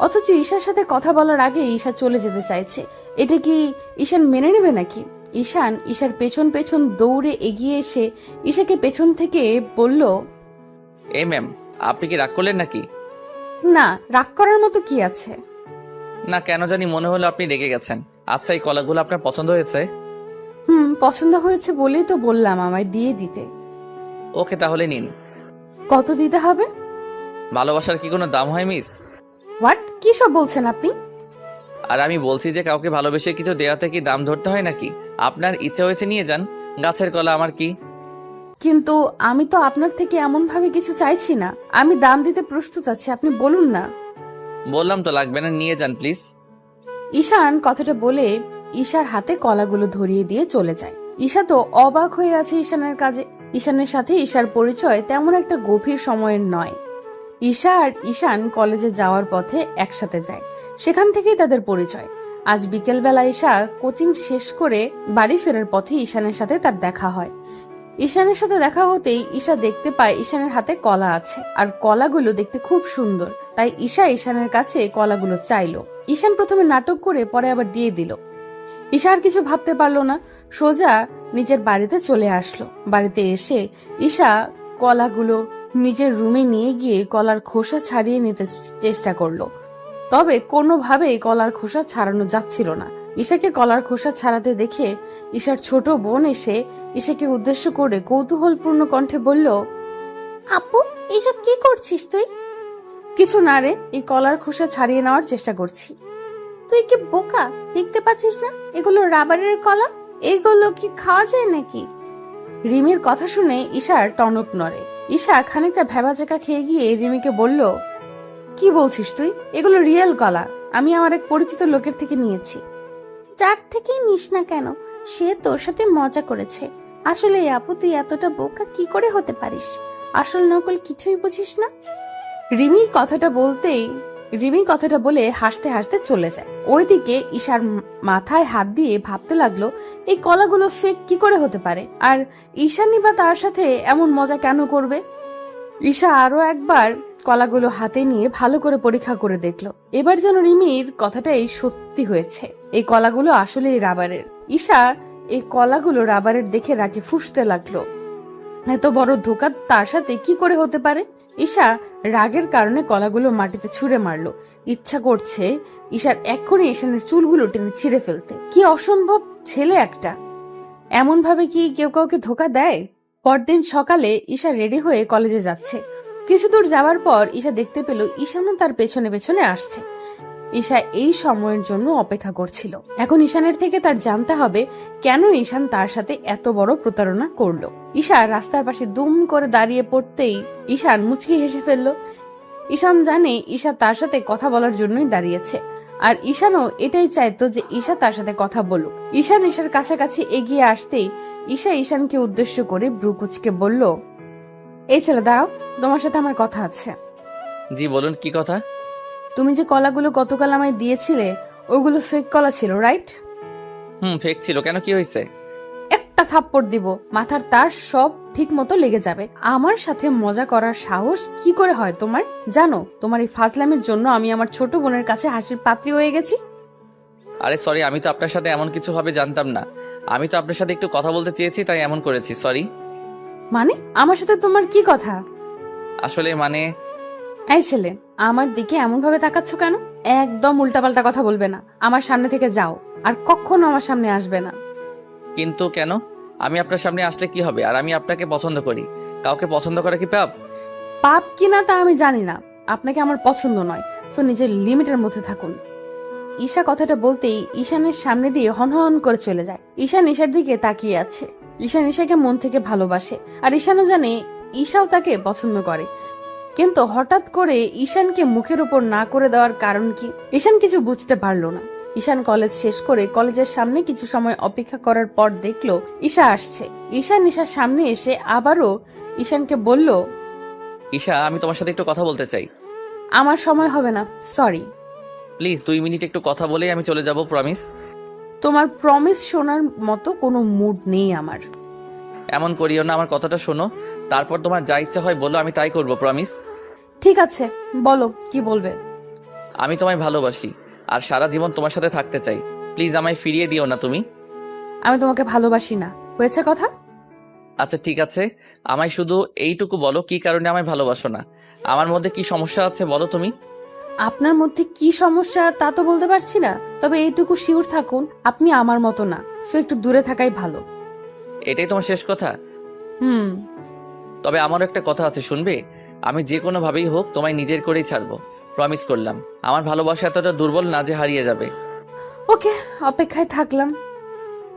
অথচ ঈশার সাথে কথা বলার আগে ঈশা চলে যেতে চাইছে। এটা কি ঈশান মেনে নেবে নাকি? ঈশান ঈশার পেছন পেছন দৌড়ে এগিয়ে এসে ঈশাকে পেছন থেকে বলল, এই ম্যাম, আপনি কি রাগ করলেন নাকি? না, রাগ করার মতো কি আছে? না, কেন জানি মনে হলো আপনি রেগে গেছেন। আচ্ছা, এই কলাগুলো আপনার পছন্দ হয়েছে? পছন্দ হয়েছে বলেই তো বললাম আমায় দিয়ে দিতে। ওকে, তাহলে নিন। কত দিতে হবে? ভালোবাসার কি কোনো দাম হয় মিস? হোয়াট, কি সব বলছেন আপনি? আর আমি বলছি যে কাউকে ভালোবেসে কিছু দেওয়াতে কি দাম ধরতে হয় নাকি? আপনার ইচ্ছা হয়েছে নিয়ে যান, গাছের কলা আমার কি। কিন্তু আমি তো আপনার থেকে এমন ভাবে কিছু চাইছি না। আমি দাম দিতে প্রস্তুত আছি, আপনি বলুন না। বললাম তো লাগবে না, নিয়ে যান প্লিজ। ঈশান কথাটা বলে ঈশার হাতে কলাগুলো ধরিয়ে দিয়ে চলে যায়। ঈশা তো অবাক হয়ে আছে ঈশানের কাজে। ঈশানের সাথে ঈশার পরিচয় তেমন একটা গভীর সময়ের নয়। ঈশা আর ঈশান কলেজে যাওয়ার পথে একসাথে যায়, সেখান থেকেই তাদের পরিচয়। আজ বিকেলবেলা ঈশা কোচিং শেষ করে বাড়ি ফেরার পথে ঈশানের সাথে তার দেখা হয়। ঈশানের সাথে দেখা হতেই ঈশা দেখতে পায় ঈশানের হাতে কলা আছে, আর কলাগুলো দেখতে খুব সুন্দর। তাই ঈশা ঈশানের কাছে কলাগুলো চাইলো। ঈশান প্রথমে নাটক করে পরে আবার দিয়ে দিল। ঈশা আর কিছু ভাবতে পারলো না, সোজা নিজের বাড়িতে চলে আসলো। বাড়িতে এসে ঈশা কলাগুলো নিজের রুমে নিয়ে গিয়ে কলার খোসা ছাড়িয়ে নিতে চেষ্টা করলো, তবে কোনোভাবেই কলার খোসা ছাড়ানো যাচ্ছিল না। ঈশাকে কলার খোসা ছাড়াতে দেখে ঈশার ছোট বোন এসে ঈশাকে উদ্দেশ্য করে কৌতূহলপূর্ণ কণ্ঠে বলল, আপু, এইসব কি করছিস তুই? কিছু না রে, এই কলার খোসা ছাড়িয়ে নেওয়ার চেষ্টা করছি। তুই কি বোকা, দেখতে পাচ্ছিস না এগুলো রাবারের কলা? এগুলো কি খাওয়া যায় নাকি? রিমির কথা শুনে ঈশার টনক নড়ে। ঈশা খানিকটা ভেবাচাকা খেয়ে গিয়ে রিমিকে বলল, কি বলছিস তুই? এগুলো রিয়েল কলা, আমি আমার এক পরিচিত লোকের থেকে নিয়েছি। যার থেকেই নিস না কেন, সে তোর সাথে মজা করেছে। আসলে আপু, তুই এতটা বোকা কি করে হতে পারিস? আসল নকল কিছুই বুঝিস না। রিমি কথাটা বলে হাসতে হাসতে চলে যায়। ওইদিকে ঈশার মাথায় হাত দিয়ে ভাবতে লাগলো, এই কলাগুলো ফেক কি করে হতে পারে, আর ঈশানী বা তার সাথে এমন মজা কেন করবে? ঈশা আরো একবার কলাগুলো হাতে নিয়ে ভালো করে পরীক্ষা করে দেখলো। এবার যেন রিমির কথাটাই সত্যি হয়েছে, এই কলাগুলো আসলেই রাবারের। ঈশা এই কলাগুলো রাবারের দেখে রাগে ফুঁসতে লাগলো। এত বড় ধোঁকা তার সাথে কি করে হতে পারে? ঈশা রাগের কারণে কলাগুলো মাটিতে ছুঁড়ে মারলো। ইচ্ছা করছে ঈশার এক্ষুনি ঈশানের চুলগুলো টেনে ছিঁড়ে ফেলতে। কি অসম্ভব ছেলে একটা! এমন ভাবে কি কেউ কাউকে ধোকা দেয়? পরদিন সকালে ঈশা রেডি হয়ে কলেজে যাচ্ছে। কিছু দূর যাওয়ার পর ঈশা দেখতে পেল ঈশানও তার পেছনে পেছনে আসছে। ঈশা এই সময়ের জন্য অপেক্ষা করছিল। এখন ঈশানের থেকে তার জানতে হবে কেন ঈশান তার সাথে এত বড় প্রতারণা করলো। ঈশা রাস্তার পাশে দুম করে দাঁড়িয়ে পড়তেই ঈশান মুচকি হেসে ফেলল। ঈশান জানে ঈশা তার সাথে কথা বলার জন্যই দাঁড়িয়েছে, আর ঈশানও এটাই চাইতো যে ঈশা তার সাথে কথা বলুক। ঈশান ঈশার কাছাকাছি এগিয়ে আসতেই ঈশা ঈশানকে উদ্দেশ্য করে ভ্রু কুঁচকে বলল, এই ছেলে দাঁড়াও, তোমার সাথে আমার কথা আছে। জি বলুন, কি কথা? তুমি যে কলাগুলো গতকাল আমায় দিয়েছিলে ওগুলো ফেক কলা ছিল, রাইট? ফেক ছিল কেন, কি হয়েছে? একটা থাপ্পড় দিব, মাথার তার সব ঠিক মতো লেগে যাবে। আমার সাথে মজা করার সাহস কি করে হয় তোমার? জানো তোমার এই ফাজলামের জন্য আমি আমার ছোট বোনের কাছে হাসির পাত্রী হয়ে গেছি। আরে সরি, আমি তো আপনার সাথে এমন কিছু হবে জানতাম না। আমি তো আপনার সাথে একটু কথা বলতে চেয়েছি, তাই এমন করেছি, সরি। মানে আমার সাথে তোমার কি কথা? আসলে মানে এই ছেলে, আমার দিকে এমন ভাবে তাকাচ্ছ কেন? একদম উল্টাপাল্টা কথা বলবে না। আমার সামনে থেকে যাও, আর কখনো আমার সামনে আসবে না। কিন্তু কেন? আমি আপনার সামনে আসলে কি হবে? আর আমি আপনাকে পছন্দ করি। কাউকে পছন্দ করা কি পাপ? পাপ কিনা তা আমি জানি না, আপনাকে আমার পছন্দ নয়, তো নিজের লিমিটের মধ্যে থাকুন। ঈশা কথাটা বলতেই ঈশানের সামনে দিয়ে হনহন করে চলে যায়। ঈশান ঈশার দিকে তাকিয়ে আছে। ঈশান ঈশাকে মন থেকে ভালোবাসে, আর ঈশানও জানে ঈশাও তাকে পছন্দ করে। কিন্তু হঠাৎ করে ঈশানকে মুখের উপর না করে দেওয়ার কারণ কি? ঈশান কিছু বুঝতে পারলো না। ঈশান কলেজ শেষ করে কলেজের সামনে কিছু সময় অপেক্ষা করার পর দেখলো ঈশা আসছে। ঈশান ঈশার সামনে এসে আবারও ঈশানকে বলল, ঈশা, আমি তোমার সাথে একটু কথা বলতে চাই। আমার সময় হবে না, সরি। প্লিজ 2 মিনিট একটু কথা বলেই আমি চলে যাব, প্রমিস। তোমার প্রমিস শোনার মতো কোনো মুড নেই আমার। এমন করিও না, আমার কথাটা শোনো, তারপর তোমার যা ইচ্ছা হয় বলো, আমি তাই করব, প্রমিস। ঠিক আছে, বলো কি বলবে। আমি তোমায় ভালোবাসি আর সারা জীবন তোমার সাথে থাকতে চাই। প্লিজ আমায় ফিরিয়ে দিও না তুমি। আমি তোমাকে ভালোবাসি না, হয়েছে কথা। আচ্ছা ঠিক আছে, আমায় শুধু এইটুকু বলো, কি কারণে আমায় ভালোবাসো না? আমার মধ্যে কি সমস্যা আছে বলো তুমি। আপনার মধ্যে কি সমস্যা তা তো বলতে পারছি না, তবে এইটুকু শিওর থাকুন আপনি আমার মতো না, সো একটু দূরে থাকাই ভালো। এটাই তোমার শেষ কথা? তবে আমারও একটা কথা আছে, শুনবে? আমি যে কোনো ভাবেই হোক তোমায় নিজের করেই ছাড়বো, প্রমিস করলাম। আমার ভালোবাসা এতটা দুর্বল না যে হারিয়ে যাবে। ওকে, অপেক্ষায় থাকলাম।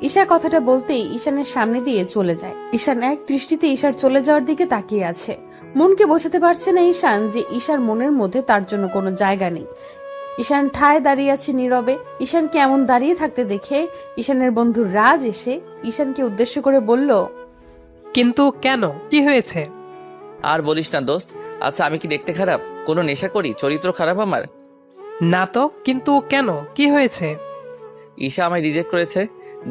ঈশা কথাটা বলতেই ঈশানের সামনে দিয়ে চলে যায়। ঈশান এক দৃষ্টিতে ঈশার চলে যাওয়ার দিকে তাকিয়ে আছে। মনকে বোঝাতে পারছে না ঈশান যে ঈশার মনের মধ্যে তার জন্য কোনো জায়গা নেই। ঈশান ঠায় দাঁড়িয়ে আছে নীরবে। ঈশানকে এমন দাঁড়িয়ে থাকতে দেখে ঈশানের বন্ধু রাজ এসে ঈশানকে উদ্দেশ্য করে বলল, কিন্তু কেন, কি হয়েছে? আর বলিস না দোস্ত। আচ্ছা আমি কি দেখতে খারাপ? কোনো নেশা করি? চরিত্র খারাপ আমার? না তো, কিন্তু কেন, কি হয়েছে? ঈশা আমায় রিজেক্ট করেছে।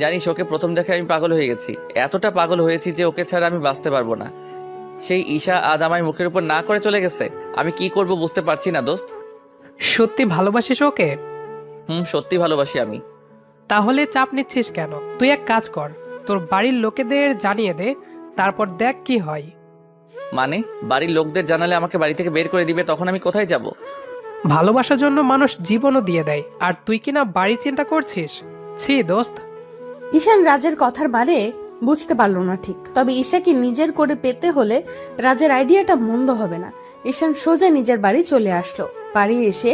জানিস, ওকে প্রথম দেখে আমি পাগল হয়ে গেছি। এতটা পাগল হয়েছি যে ওকে ছাড়া আমি বাঁচতে পারবো না। সেই ঈশা আজ আমায় মুখের উপর না করে চলে গেছে। আমি কি করব বুঝতে পারছি না দোস্ত। সত্যি ভালোবাসিস ওকে? সত্যি ভালোবাসি আমি। তাহলে চাপ নিচ্ছিস কেন? তুই এক কাজ কর, তোর বাড়ির লোকেদের জানিয়ে দে, তারপর দেখ কি হয়। মানে বাড়ির লোকদের জানালে আমাকে বাড়ি থেকে বের করে দিবে, তখন আমি কোথায় যাব? ভালোবাসার জন্য মানুষ জীবনও দিয়ে দেয়, আর তুই কিনা বাড়ি চিন্তা করছিস? ছি দোস্ত। ঈশান রাজের কথার মানে বুঝতে পারলো না ঠিক, তবে ঈশাকে নিজের করে পেতে হলে রাজের আইডিয়াটা মন্দ হবে না। ঈশান সোজা নিজের বাড়ি চলে আসলো। বাড়ি এসে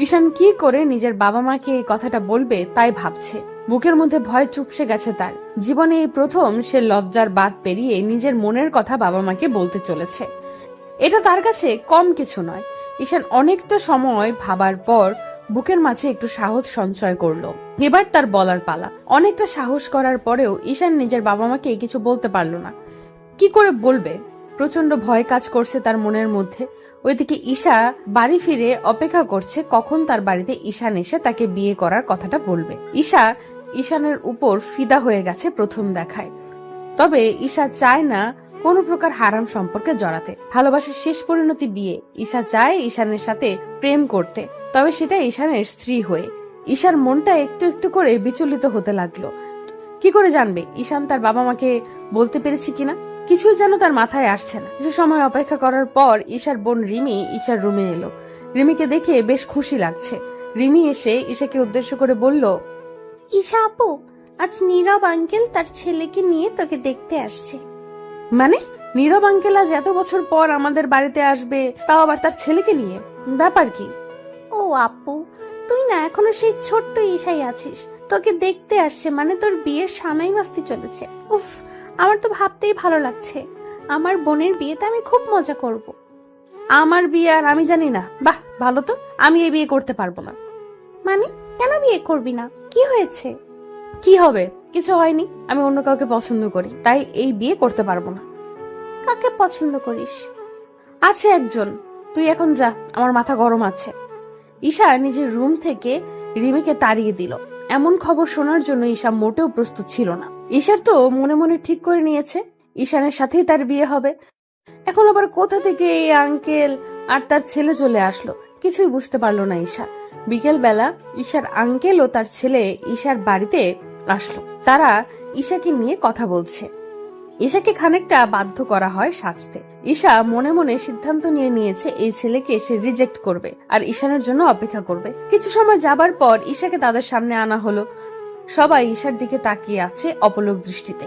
ঈশান কি করে নিজের বাবা মাকে এই কথাটা বলবে তাই ভাবছে। বুকের মধ্যে ভয় চুপসে গেছে তার। জীবনে এই প্রথম সে লজ্জার বাঁধ পেরিয়ে নিজের মনের কথা বাবা মাকে বলতে চলেছে। এটা তার কাছে কম কিছু নয়। ঈশান অনেকটা সময় ভাবার পর বুকের মাঝে একটু সাহস সঞ্চয় করলো। এবার তার বলার পালা। অনেকটা সাহস করার পরেও ঈশান নিজের বাবা মাকে কিছু বলতে পারলো না। কি করে বলবে? প্রচন্ড ভয় কাজ করছে তার মনের মধ্যে। ওইদিকে ঈশা বাড়ি ফিরে অপেক্ষা করছে কখন তার বাড়িতে ঈশান এসে তাকে বিয়ে করার কথাটা বলবে। ঈশা ঈশানের উপর ফিদা হয়ে গেছে প্রথম দেখায়। তবে ঈশা চায় না কোনো প্রকার হারাম সম্পর্কে জড়াতে। ভালোবাসার শেষ পরিণতি বিয়ে। ঈশা চায় ঈশানের সাথে প্রেম করতে, তবে সেটা ঈশানের স্ত্রী হয়ে। ঈশার মনটা একটু একটু করে বিচলিত হতে লাগলো। কি করে জানবে ঈশান তার বাবা মাকে বলতে পেরেছি কিনা? কিছুই যেন তার মাথায় আসছে না। কিছু সময় অপেক্ষা করার পর ঈশার বোন রিমি ঈশার রুমে এলো। রিমিকে দেখে বেশ খুশি লাগছে। রিমি এসে ঈশাকে উদ্দেশ্য করে বলল, ঈশা আপু, আজ নীরব আঙ্কেল তার ছেলেকে নিয়ে তোকে দেখতে আসছে। মানে নীরব আঙ্কেল আজ এত বছর পর আমাদের বাড়িতে আসবে, তাও আবার তার ছেলেকে নিয়ে? ব্যাপার কি? ও আপু, তুই না এখনো সেই ছোট্ট ঈশাই আছিস। তোকে দেখতে আসছে মানে তোর বিয়ের সানাই বাজতে চলেছে। উফ, আমার তো ভাবতেই ভালো লাগছে। আমার বোনের বিয়েতে আমি খুব মজা করব। আমার বিয়ে আর আমি জানি না? বাহ, ভালো তো। আমি এই বিয়ে করতে পারবো না। মানে কেন বিয়ে করবি না? কি হয়েছে? কি হবে? কিছু হয়নি। আমি অন্য কাউকে পছন্দ করি, তাই এই বিয়ে করতে পারবো না। কাকে পছন্দ করিস? আছে একজন। তুই এখন যা, আমার মাথা গরম আছে। ঈশা নিজের রুম থেকে রিমিকে তাড়িয়ে দিল। এমন খবর শোনার জন্য ঈশা মোটেও প্রস্তুত ছিল না। ঈশার তো মনে মনে ঠিক করে নিয়েছে ঈশানের সাথেই তার বিয়ে হবে। এখন আবার কোথা থেকে এই আঙ্কেল আর তার ছেলে চলে আসলো, কিছুই বুঝতে পারলো না ঈশা। বিকেল বেলা ঈশার আঙ্কেল ও তার ছেলে ঈশার বাড়িতে আসলো। তারা ঈশাকে নিয়ে কথা বলছে। ঈশাকে খানিকটা বাধ্য করা হয় সাজতে। ঈশা মনে মনে সিদ্ধান্ত নিয়ে নিয়েছে এই ছেলেকে সে রিজেক্ট করবে আর ঈশানের জন্য অপেক্ষা করবে। কিছু সময় যাবার পর ঈশাকে তাদের সামনে আনা হলো। সবাই ঈশার দিকে তাকিয়ে আছে অপলক দৃষ্টিতে।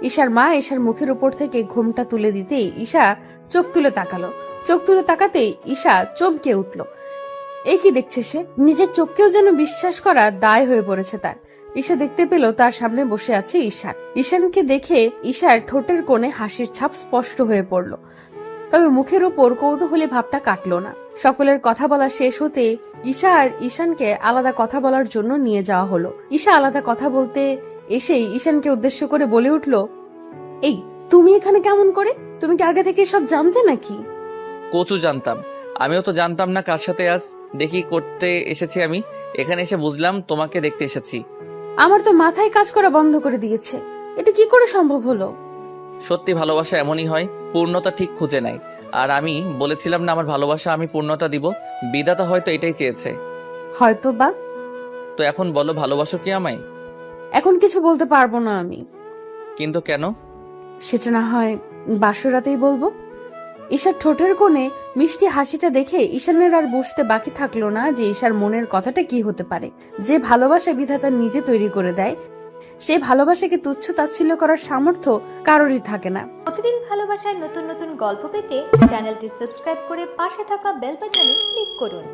ঈশার মা ঈশার মুখের উপর থেকে ঘুমটা তুলে দিতেই ঈশা চোখ তুলে তাকালো। চোখ তুলে তাকাতেই ঈশা চমকে উঠল। এই কি দেখছে সে? নিজের চোখকেও যেন বিশ্বাস করা দায় হয়ে পড়েছে তার। ঈশা দেখতে পেল তার সামনে বসে আছে ঈশান। ঈশানকে দেখে ঈশার ঠোঁটের কোণে হাসির ছাপ স্পষ্ট হয়ে পড়ল, তবে মুখের উপর কৌতূহলী ভাবটা কাটলো না। সকলের কথা বলা শেষ হতে ঈশা আর ঈশানকে আলাদা কথা বলার জন্য নিয়ে যাওয়া হলো। ঈশা আলাদা কথা বলতে এসেই ঈশানকে উদ্দেশ্য করে বলে উঠল, এই তুমি এখানে কেমন করে? তুমি কি আগে থেকে সব জানতে নাকি? কচু জানতাম। আমিও তো জানতাম না কার সাথে আজ দেখি করতে এসেছি। আমি এখানে এসে বুঝলাম তোমাকে দেখতে এসেছি। আমার তো মাথায় কাজ করা বন্ধ করে দিয়েছে। এটা কি করে সম্ভব হলো? সত্যি ভালোবাসা এমনই হয়, পূর্ণতা ঠিক খুঁজে নেয়। আর আমি বলেছিলাম না আমার ভালোবাসা আমি পূর্ণতা দিব। বিধাতা হয়তো এটাই চেয়েছে। হয়তো বা। তো এখন বলো, ভালোবাসো কি আমায়? এখন কিছু বলতে পারবো না আমি। কিন্তু কেন? সেটা না হয় বাসরাতেই বলবো। ঈশার ঠোঁটের কোণে মিষ্টি হাসিটা দেখে ঈশানের আর বুঝতে বাকি থাকলো না যে ঈশার মনের কথাটা কি হতে পারে। যে ভালোবাসা বিধাতা নিজে তৈরি করে দেয়, সেই ভালোবাসাকে তুচ্ছ তাচ্ছিল্য করার সামর্থ্য কারোরই থাকে না। প্রতিদিন ভালোবাসার নতুন নতুন গল্প পেতে চ্যানেলটি সাবস্ক্রাইব করে পাশে থাকা বেল বাটনে ক্লিক করুন।